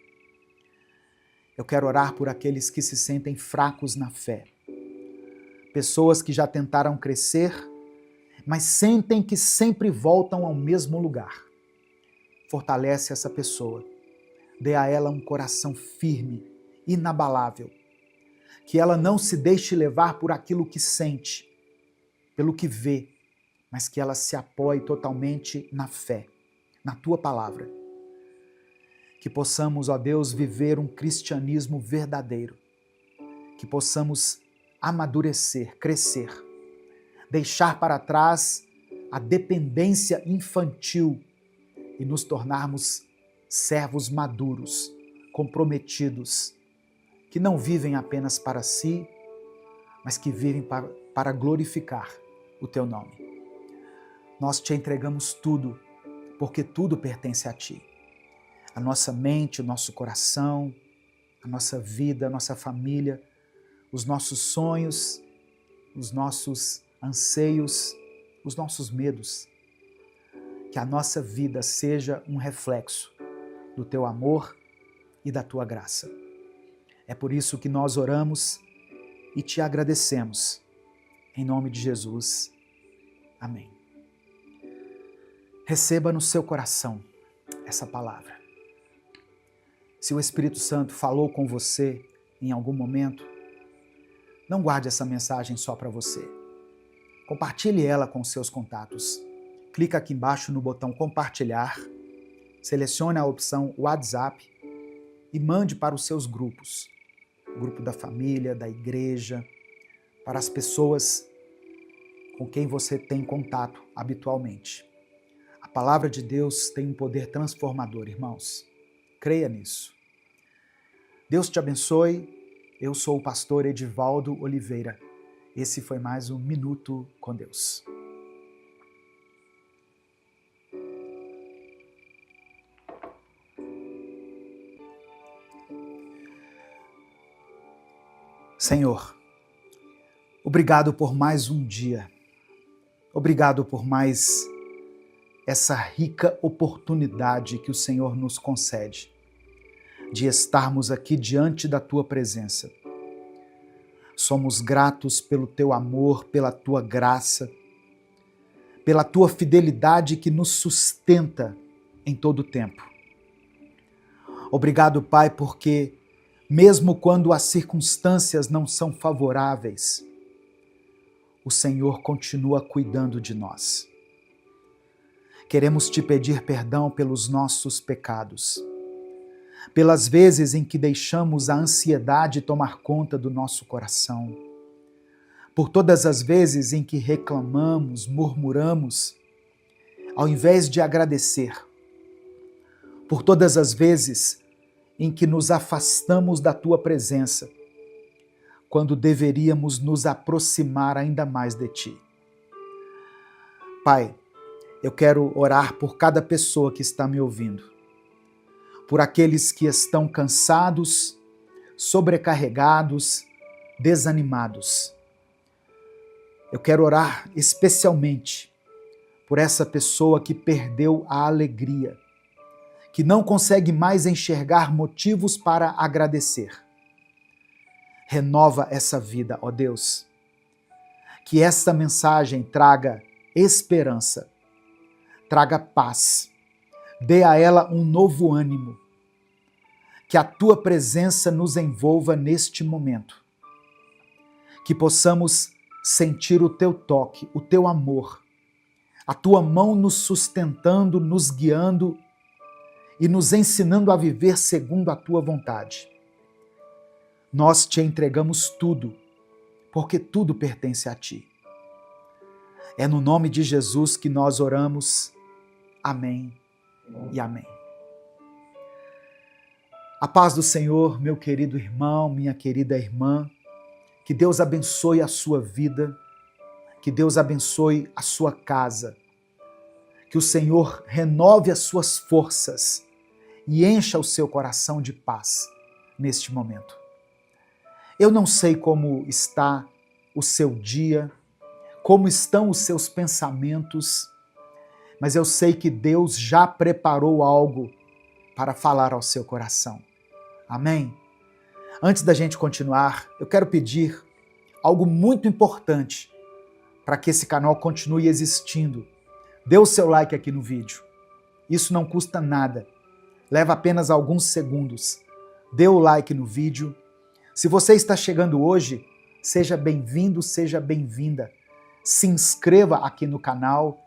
Eu quero orar por aqueles que se sentem fracos na fé. Pessoas que já tentaram crescer, mas sentem que sempre voltam ao mesmo lugar. Fortalece essa pessoa. Dê a ela um coração firme, inabalável. Que ela não se deixe levar por aquilo que sente, pelo que vê, mas que ela se apoie totalmente na fé, na tua palavra. Que possamos, ó Deus, viver um cristianismo verdadeiro. Que possamos amadurecer, crescer, deixar para trás a dependência infantil e nos tornarmos servos maduros, comprometidos, que não vivem apenas para si, mas que vivem para glorificar o teu nome. Nós te entregamos tudo, porque tudo pertence a ti. A nossa mente, o nosso coração, a nossa vida, a nossa família, os nossos sonhos, os nossos anseios, os nossos medos. Que a nossa vida seja um reflexo do teu amor e da tua graça. É por isso que nós oramos e te agradecemos. Em nome de Jesus. Amém. Receba no seu coração essa palavra. Se o Espírito Santo falou com você em algum momento, não guarde essa mensagem só para você. Compartilhe ela com seus contatos. Clica aqui embaixo no botão compartilhar, selecione a opção WhatsApp e mande para os seus grupos. O grupo da família, da igreja, para as pessoas com quem você tem contato habitualmente. A palavra de Deus tem um poder transformador, irmãos. Creia nisso. Deus te abençoe. Eu sou o pastor Edivaldo Oliveira. Esse foi mais um Minuto com Deus. Senhor, obrigado por mais um dia. Obrigado por mais essa rica oportunidade que o Senhor nos concede de estarmos aqui diante da tua presença. Somos gratos pelo teu amor, pela tua graça, pela tua fidelidade que nos sustenta em todo o tempo. Obrigado, Pai, porque mesmo quando as circunstâncias não são favoráveis, o Senhor continua cuidando de nós. Queremos te pedir perdão pelos nossos pecados, pelas vezes em que deixamos a ansiedade tomar conta do nosso coração, por todas as vezes em que reclamamos, murmuramos, ao invés de agradecer, por todas as vezes em que nos afastamos da tua presença, quando deveríamos nos aproximar ainda mais de ti. Pai, eu quero orar por cada pessoa que está me ouvindo, por aqueles que estão cansados, sobrecarregados, desanimados. Eu quero orar especialmente por essa pessoa que perdeu a alegria, que não consegue mais enxergar motivos para agradecer. Renova essa vida, ó Deus. Que esta mensagem traga esperança, traga paz, dê a ela um novo ânimo. Que a tua presença nos envolva neste momento. Que possamos sentir o teu toque, o teu amor, a tua mão nos sustentando, nos guiando e nos ensinando a viver segundo a tua vontade. Nós te entregamos tudo, porque tudo pertence a ti. É no nome de Jesus que nós oramos. Amém e amém. A paz do Senhor, meu querido irmão, minha querida irmã, que Deus abençoe a sua vida, que Deus abençoe a sua casa, que o Senhor renove as suas forças e encha o seu coração de paz neste momento. Eu não sei como está o seu dia, como estão os seus pensamentos, mas eu sei que Deus já preparou algo para falar ao seu coração. Amém? Antes da gente continuar, eu quero pedir algo muito importante para que esse canal continue existindo. Dê o seu like aqui no vídeo. Isso não custa nada. Leva apenas alguns segundos. Dê o like no vídeo. Se você está chegando hoje, seja bem-vindo, seja bem-vinda. Se inscreva aqui no canal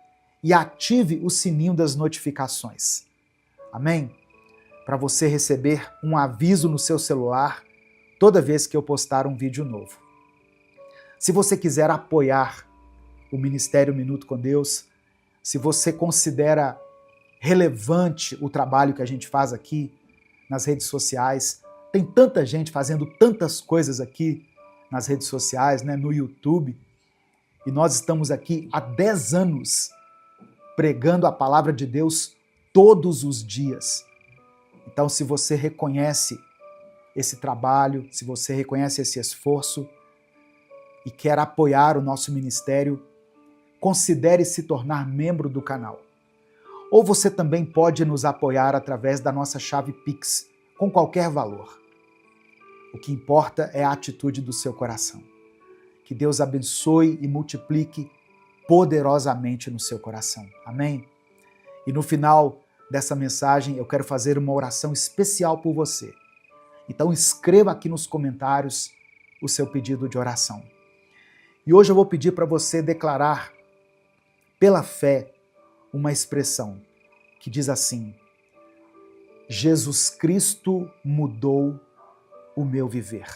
e ative o sininho das notificações. Amém? Para você receber um aviso no seu celular toda vez que eu postar um vídeo novo. Se você quiser apoiar o Ministério Minuto com Deus, se você considera relevante o trabalho que a gente faz aqui nas redes sociais, tem tanta gente fazendo tantas coisas aqui nas redes sociais, né, no YouTube, e nós estamos aqui há 10 anos pregando a palavra de Deus todos os dias. Então, se você reconhece esse trabalho, se você reconhece esse esforço e quer apoiar o nosso ministério, considere se tornar membro do canal. Ou você também pode nos apoiar através da nossa chave Pix, com qualquer valor. O que importa é a atitude do seu coração. Que Deus abençoe e multiplique poderosamente no seu coração. Amém? E no final dessa mensagem eu quero fazer uma oração especial por você. Então escreva aqui nos comentários o seu pedido de oração. E hoje eu vou pedir para você declarar pela fé uma expressão que diz assim: Jesus Cristo mudou o meu viver.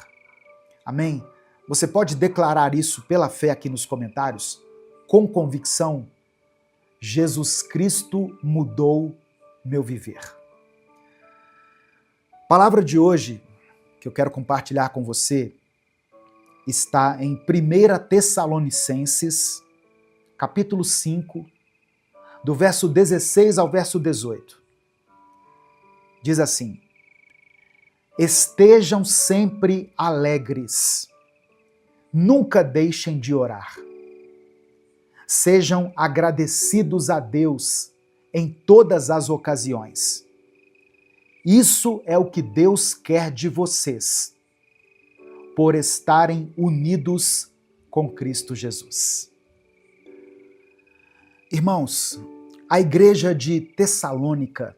Amém? Você pode declarar isso pela fé aqui nos comentários, com convicção. Jesus Cristo mudou meu viver. A palavra de hoje que eu quero compartilhar com você está em 1 Tessalonicenses, capítulo 5, do verso 16 ao verso 18. Diz assim: estejam sempre alegres, nunca deixem de orar. Sejam agradecidos a Deus em todas as ocasiões. Isso é o que Deus quer de vocês, por estarem unidos com Cristo Jesus. Irmãos, a igreja de Tessalônica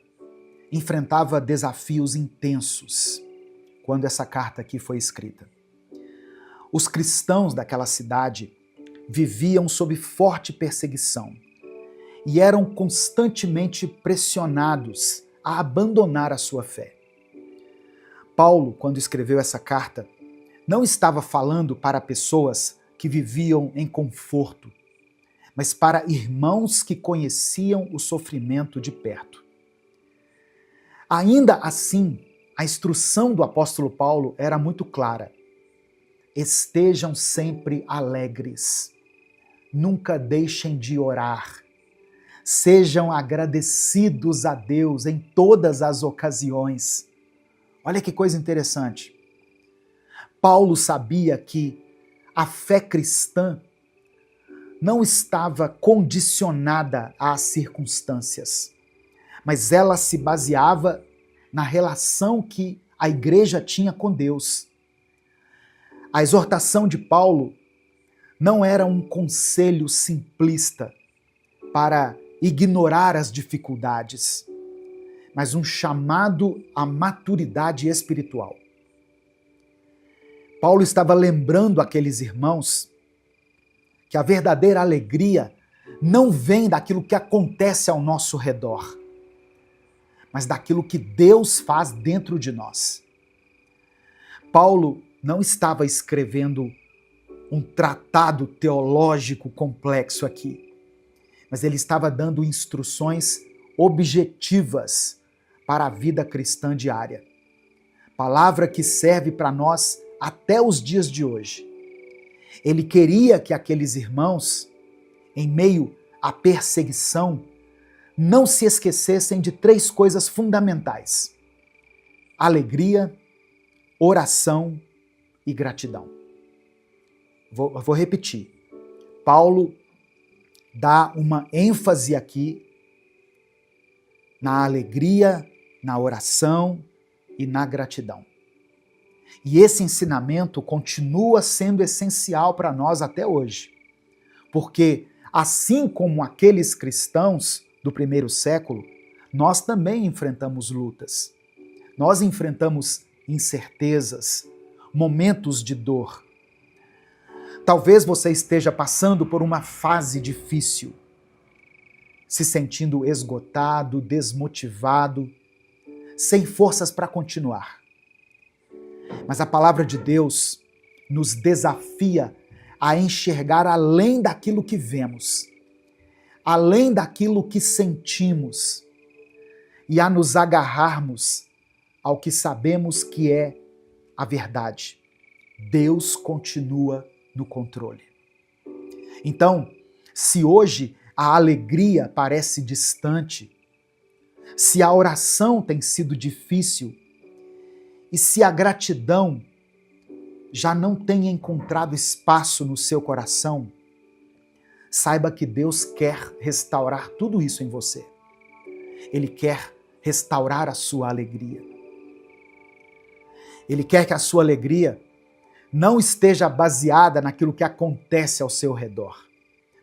enfrentava desafios intensos quando essa carta aqui foi escrita. Os cristãos daquela cidade viviam sob forte perseguição e eram constantemente pressionados a abandonar a sua fé. Paulo, quando escreveu essa carta, não estava falando para pessoas que viviam em conforto, mas para irmãos que conheciam o sofrimento de perto. Ainda assim, a instrução do apóstolo Paulo era muito clara. Estejam sempre alegres, nunca deixem de orar, sejam agradecidos a Deus em todas as ocasiões. Olha que coisa interessante. Paulo sabia que a fé cristã não estava condicionada às circunstâncias, mas ela se baseava na relação que a igreja tinha com Deus. A exortação de Paulo não era um conselho simplista para ignorar as dificuldades, mas um chamado à maturidade espiritual. Paulo estava lembrando aqueles irmãos que a verdadeira alegria não vem daquilo que acontece ao nosso redor, mas daquilo que Deus faz dentro de nós. Paulo não estava escrevendo um tratado teológico complexo aqui, mas ele estava dando instruções objetivas para a vida cristã diária. Palavra que serve para nós até os dias de hoje. Ele queria que aqueles irmãos, em meio à perseguição, não se esquecessem de 3 coisas fundamentais: alegria, oração e gratidão. Vou repetir. Paulo dá uma ênfase aqui na alegria, na oração e na gratidão. E esse ensinamento continua sendo essencial para nós até hoje. Porque, assim como aqueles cristãos do primeiro século, nós também enfrentamos lutas. Nós enfrentamos incertezas, momentos de dor. Talvez você esteja passando por uma fase difícil, se sentindo esgotado, desmotivado, sem forças para continuar. Mas a palavra de Deus nos desafia a enxergar além daquilo que vemos, além daquilo que sentimos, e a nos agarrarmos ao que sabemos que é a verdade. Deus continua no controle. Então, se hoje a alegria parece distante, se a oração tem sido difícil e se a gratidão já não tem encontrado espaço no seu coração, saiba que Deus quer restaurar tudo isso em você. Ele quer restaurar a sua alegria. Ele quer que a sua alegria não esteja baseada naquilo que acontece ao seu redor,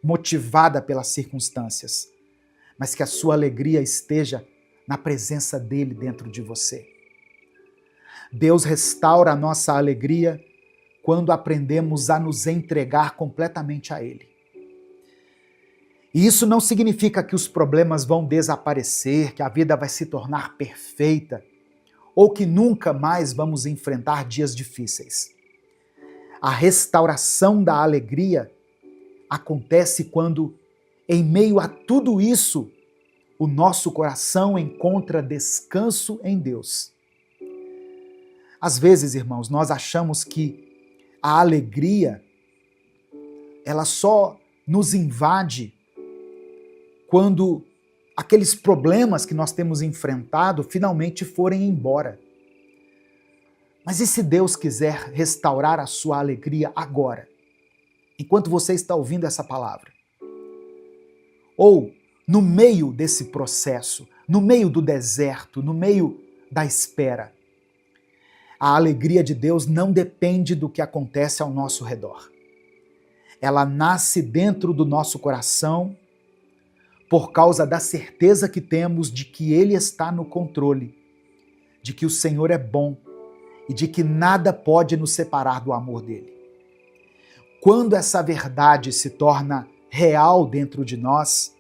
motivada pelas circunstâncias, mas que a sua alegria esteja na presença dele dentro de você. Deus restaura a nossa alegria quando aprendemos a nos entregar completamente a ele. E isso não significa que os problemas vão desaparecer, que a vida vai se tornar perfeita, ou que nunca mais vamos enfrentar dias difíceis. A restauração da alegria acontece quando, em meio a tudo isso, o nosso coração encontra descanso em Deus. Às vezes, irmãos, nós achamos que a alegria, ela só nos invade quando aqueles problemas que nós temos enfrentado finalmente forem embora. Mas e se Deus quiser restaurar a sua alegria agora, enquanto você está ouvindo essa palavra? Ou no meio desse processo, no meio do deserto, no meio da espera? A alegria de Deus não depende do que acontece ao nosso redor. Ela nasce dentro do nosso coração por causa da certeza que temos de que Ele está no controle, de que o Senhor é bom e de que nada pode nos separar do amor dele. Quando essa verdade se torna real dentro de nós,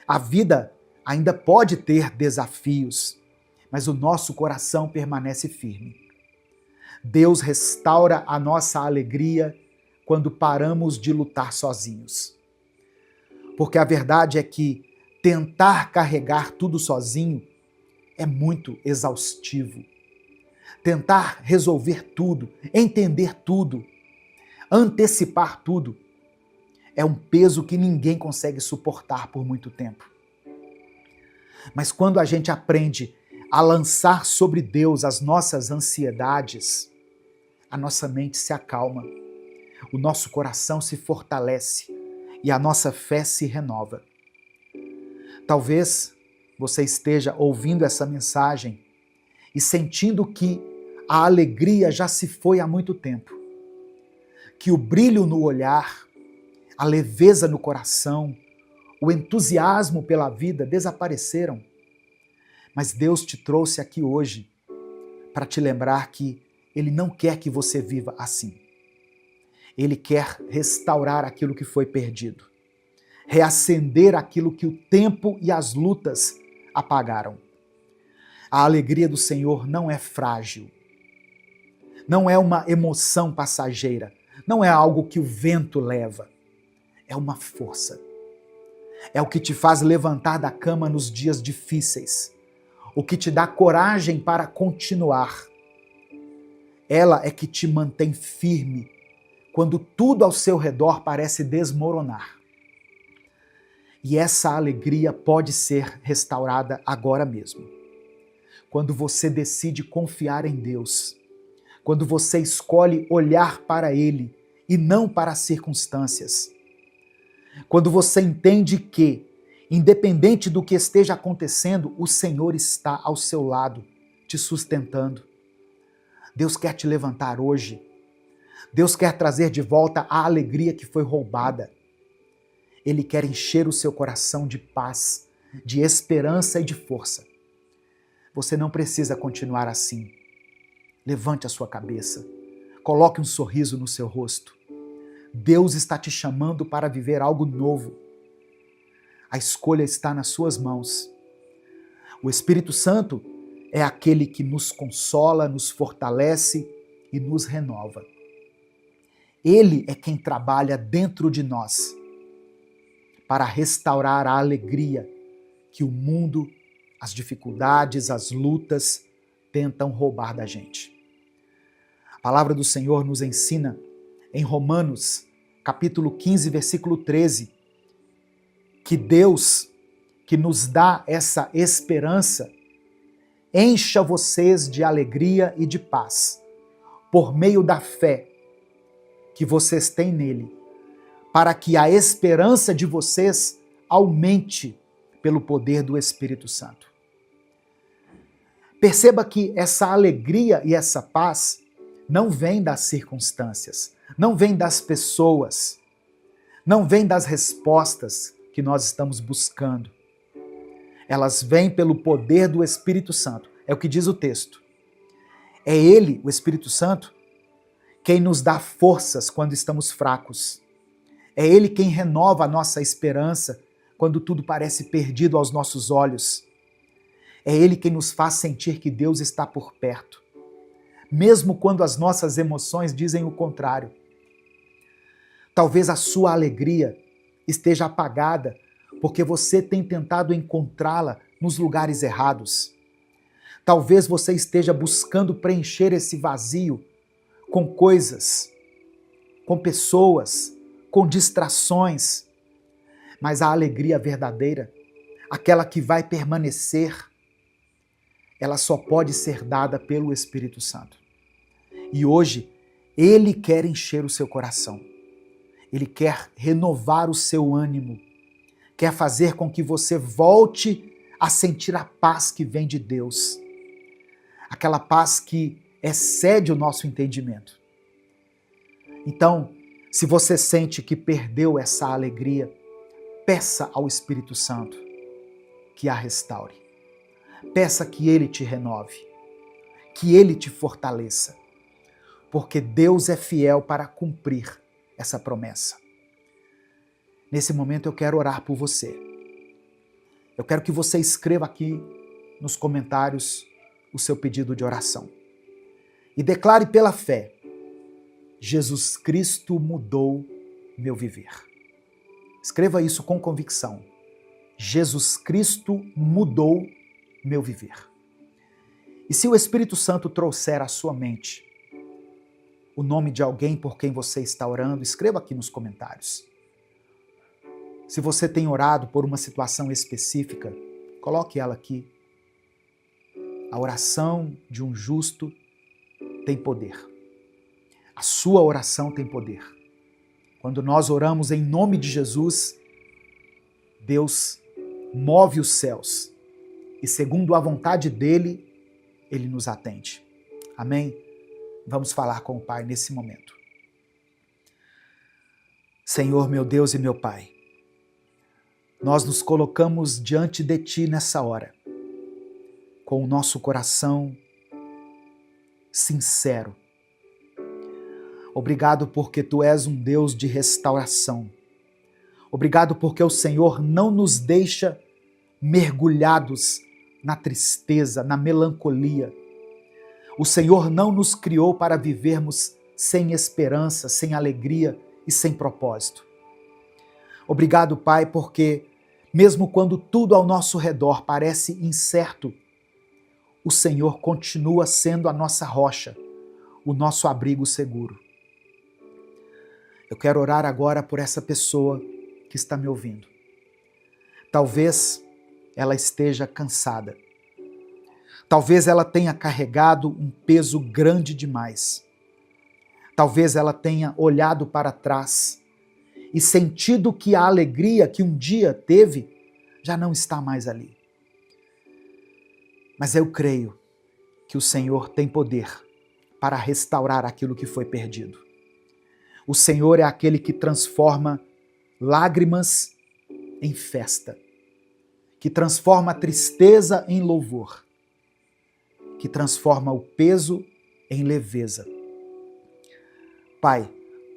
a vida ainda pode ter desafios, mas o nosso coração permanece firme. Deus restaura a nossa alegria quando paramos de lutar sozinhos. Porque a verdade é que tentar carregar tudo sozinho é muito exaustivo. Tentar resolver tudo, entender tudo, antecipar tudo, é um peso que ninguém consegue suportar por muito tempo. Mas quando a gente aprende a lançar sobre Deus as nossas ansiedades, a nossa mente se acalma, o nosso coração se fortalece e a nossa fé se renova. Talvez você esteja ouvindo essa mensagem e sentindo que a alegria já se foi há muito tempo, que o brilho no olhar, a leveza no coração, o entusiasmo pela vida desapareceram. Mas Deus te trouxe aqui hoje para te lembrar que Ele não quer que você viva assim. Ele quer restaurar aquilo que foi perdido, reacender aquilo que o tempo e as lutas apagaram. A alegria do Senhor não é frágil, não é uma emoção passageira, não é algo que o vento leva, é uma força. É o que te faz levantar da cama nos dias difíceis, o que te dá coragem para continuar. Ela é que te mantém firme quando tudo ao seu redor parece desmoronar. E essa alegria pode ser restaurada agora mesmo. Quando você decide confiar em Deus, quando você escolhe olhar para Ele e não para as circunstâncias, quando você entende que, independente do que esteja acontecendo, o Senhor está ao seu lado, te sustentando. Deus quer te levantar hoje. Deus quer trazer de volta a alegria que foi roubada. Ele quer encher o seu coração de paz, de esperança e de força. Você não precisa continuar assim. Levante a sua cabeça. Coloque um sorriso no seu rosto. Deus está te chamando para viver algo novo. A escolha está nas suas mãos. O Espírito Santo é aquele que nos consola, nos fortalece e nos renova. Ele é quem trabalha dentro de nós para restaurar a alegria que o mundo, as dificuldades, as lutas tentam roubar da gente. A palavra do Senhor nos ensina em Romanos, capítulo 15, versículo 13, que Deus, que nos dá essa esperança, encha vocês de alegria e de paz, por meio da fé que vocês têm nele, para que a esperança de vocês aumente pelo poder do Espírito Santo. Perceba que essa alegria e essa paz não vem das circunstâncias, não vem das pessoas, não vem das respostas que nós estamos buscando. Elas vêm pelo poder do Espírito Santo. É o que diz o texto. É Ele, o Espírito Santo, quem nos dá forças quando estamos fracos. É Ele quem renova a nossa esperança quando tudo parece perdido aos nossos olhos. É Ele quem nos faz sentir que Deus está por perto, mesmo quando as nossas emoções dizem o contrário. Talvez a sua alegria esteja apagada porque você tem tentado encontrá-la nos lugares errados. Talvez você esteja buscando preencher esse vazio com coisas, com pessoas, com distrações. Mas a alegria verdadeira, aquela que vai permanecer, ela só pode ser dada pelo Espírito Santo. E hoje, Ele quer encher o seu coração. Ele quer renovar o seu ânimo. Quer fazer com que você volte a sentir a paz que vem de Deus. Aquela paz que excede o nosso entendimento. Então, se você sente que perdeu essa alegria, peça ao Espírito Santo que a restaure. Peça que Ele te renove, que Ele te fortaleça, porque Deus é fiel para cumprir essa promessa. Nesse momento eu quero orar por você. Eu quero que você escreva aqui nos comentários o seu pedido de oração. E declare pela fé: Jesus Cristo mudou meu viver. Escreva isso com convicção. Jesus Cristo mudou meu viver. E se o Espírito Santo trouxer à sua mente o nome de alguém por quem você está orando, escreva aqui nos comentários. Se você tem orado por uma situação específica, coloque ela aqui. A oração de um justo tem poder. A sua oração tem poder. Quando nós oramos em nome de Jesus, Deus move os céus e, segundo a vontade dele, ele nos atende. Amém? Vamos falar com o Pai nesse momento. Senhor, meu Deus e meu Pai, nós nos colocamos diante de Ti nessa hora, com o nosso coração sincero. Obrigado porque Tu és um Deus de restauração. Obrigado porque o Senhor não nos deixa mergulhados na tristeza, na melancolia. O Senhor não nos criou para vivermos sem esperança, sem alegria e sem propósito. Obrigado, Pai, porque mesmo quando tudo ao nosso redor parece incerto, o Senhor continua sendo a nossa rocha, o nosso abrigo seguro. Eu quero orar agora por essa pessoa que está me ouvindo. Talvez ela esteja cansada. Talvez ela tenha carregado um peso grande demais. Talvez ela tenha olhado para trás e sentido que a alegria que um dia teve já não está mais ali. Mas eu creio que o Senhor tem poder para restaurar aquilo que foi perdido. O Senhor é aquele que transforma lágrimas em festa, que transforma a tristeza em louvor, que transforma o peso em leveza. Pai,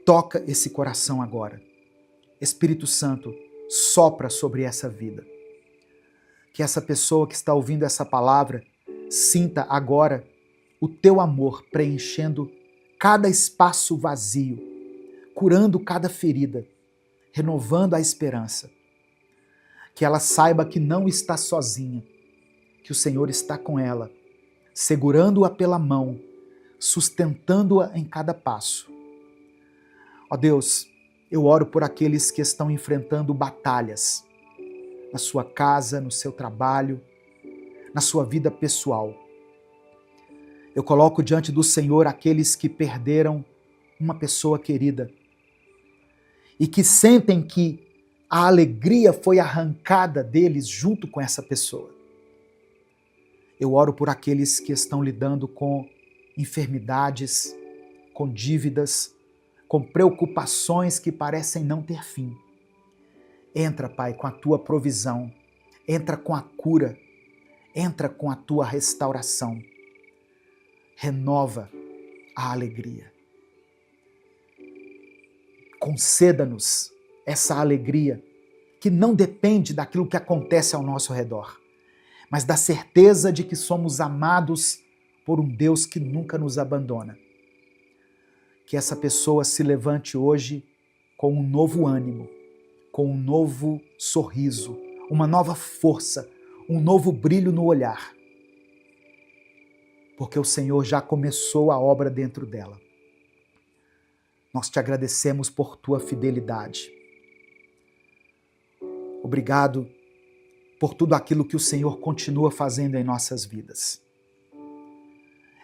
toca esse coração agora. Espírito Santo, sopra sobre essa vida. Que essa pessoa que está ouvindo essa palavra sinta agora o teu amor preenchendo cada espaço vazio, curando cada ferida, renovando a esperança. Que ela saiba que não está sozinha, que o Senhor está com ela, segurando-a pela mão, sustentando-a em cada passo. Ó Deus, eu oro por aqueles que estão enfrentando batalhas na sua casa, no seu trabalho, na sua vida pessoal. Eu coloco diante do Senhor aqueles que perderam uma pessoa querida e que sentem que a alegria foi arrancada deles junto com essa pessoa. Eu oro por aqueles que estão lidando com enfermidades, com dívidas, com preocupações que parecem não ter fim. Entra, Pai, com a tua provisão, entra com a cura, entra com a tua restauração. Renova a alegria. Conceda-nos essa alegria que não depende daquilo que acontece ao nosso redor, mas da certeza de que somos amados por um Deus que nunca nos abandona. Que essa pessoa se levante hoje com um novo ânimo, com um novo sorriso, uma nova força, um novo brilho no olhar. Porque o Senhor já começou a obra dentro dela. Nós te agradecemos por tua fidelidade. Obrigado por tudo aquilo que o Senhor continua fazendo em nossas vidas.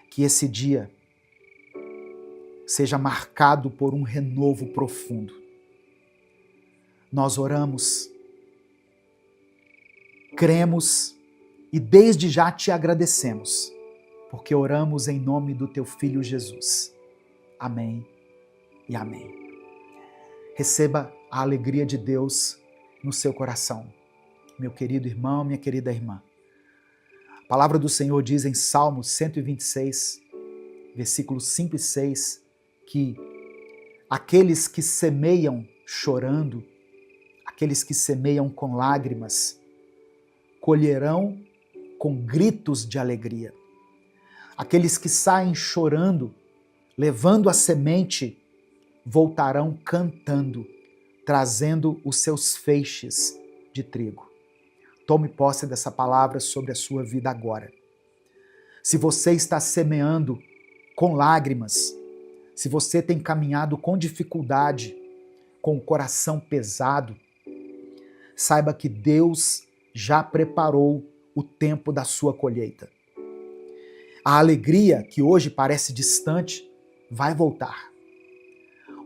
Que esse dia seja marcado por um renovo profundo. Nós oramos, cremos e desde já te agradecemos, porque oramos em nome do teu Filho Jesus. Amém e amém. Receba a alegria de Deus no seu coração, meu querido irmão, minha querida irmã. A palavra do Senhor diz em Salmos 126, versículos 5 e 6, que aqueles que semeiam chorando, aqueles que semeiam com lágrimas, colherão com gritos de alegria. Aqueles que saem chorando, levando a semente, voltarão cantando, trazendo os seus feixes de trigo. Tome posse dessa palavra sobre a sua vida agora. Se você está semeando com lágrimas, se você tem caminhado com dificuldade, com o coração pesado, saiba que Deus já preparou o tempo da sua colheita. A alegria que hoje parece distante vai voltar.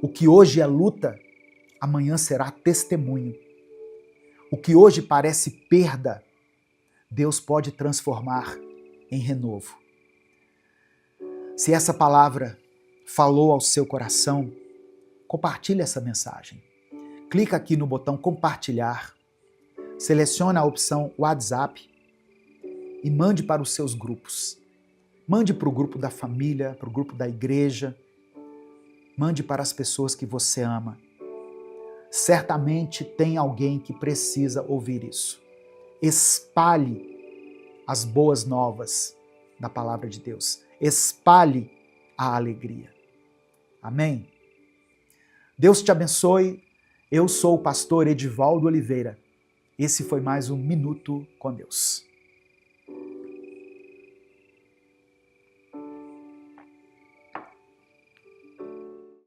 O que hoje é luta, amanhã será testemunho. O que hoje parece perda, Deus pode transformar em renovo. Se essa palavra falou ao seu coração, compartilhe essa mensagem. Clica aqui no botão compartilhar, seleciona a opção WhatsApp e mande para os seus grupos. Mande para o grupo da família, para o grupo da igreja. Mande para as pessoas que você ama. Certamente tem alguém que precisa ouvir isso. Espalhe as boas novas da palavra de Deus. Espalhe a alegria. Amém? Deus te abençoe. Eu sou o pastor Edivaldo Oliveira. Esse foi mais um Minuto com Deus.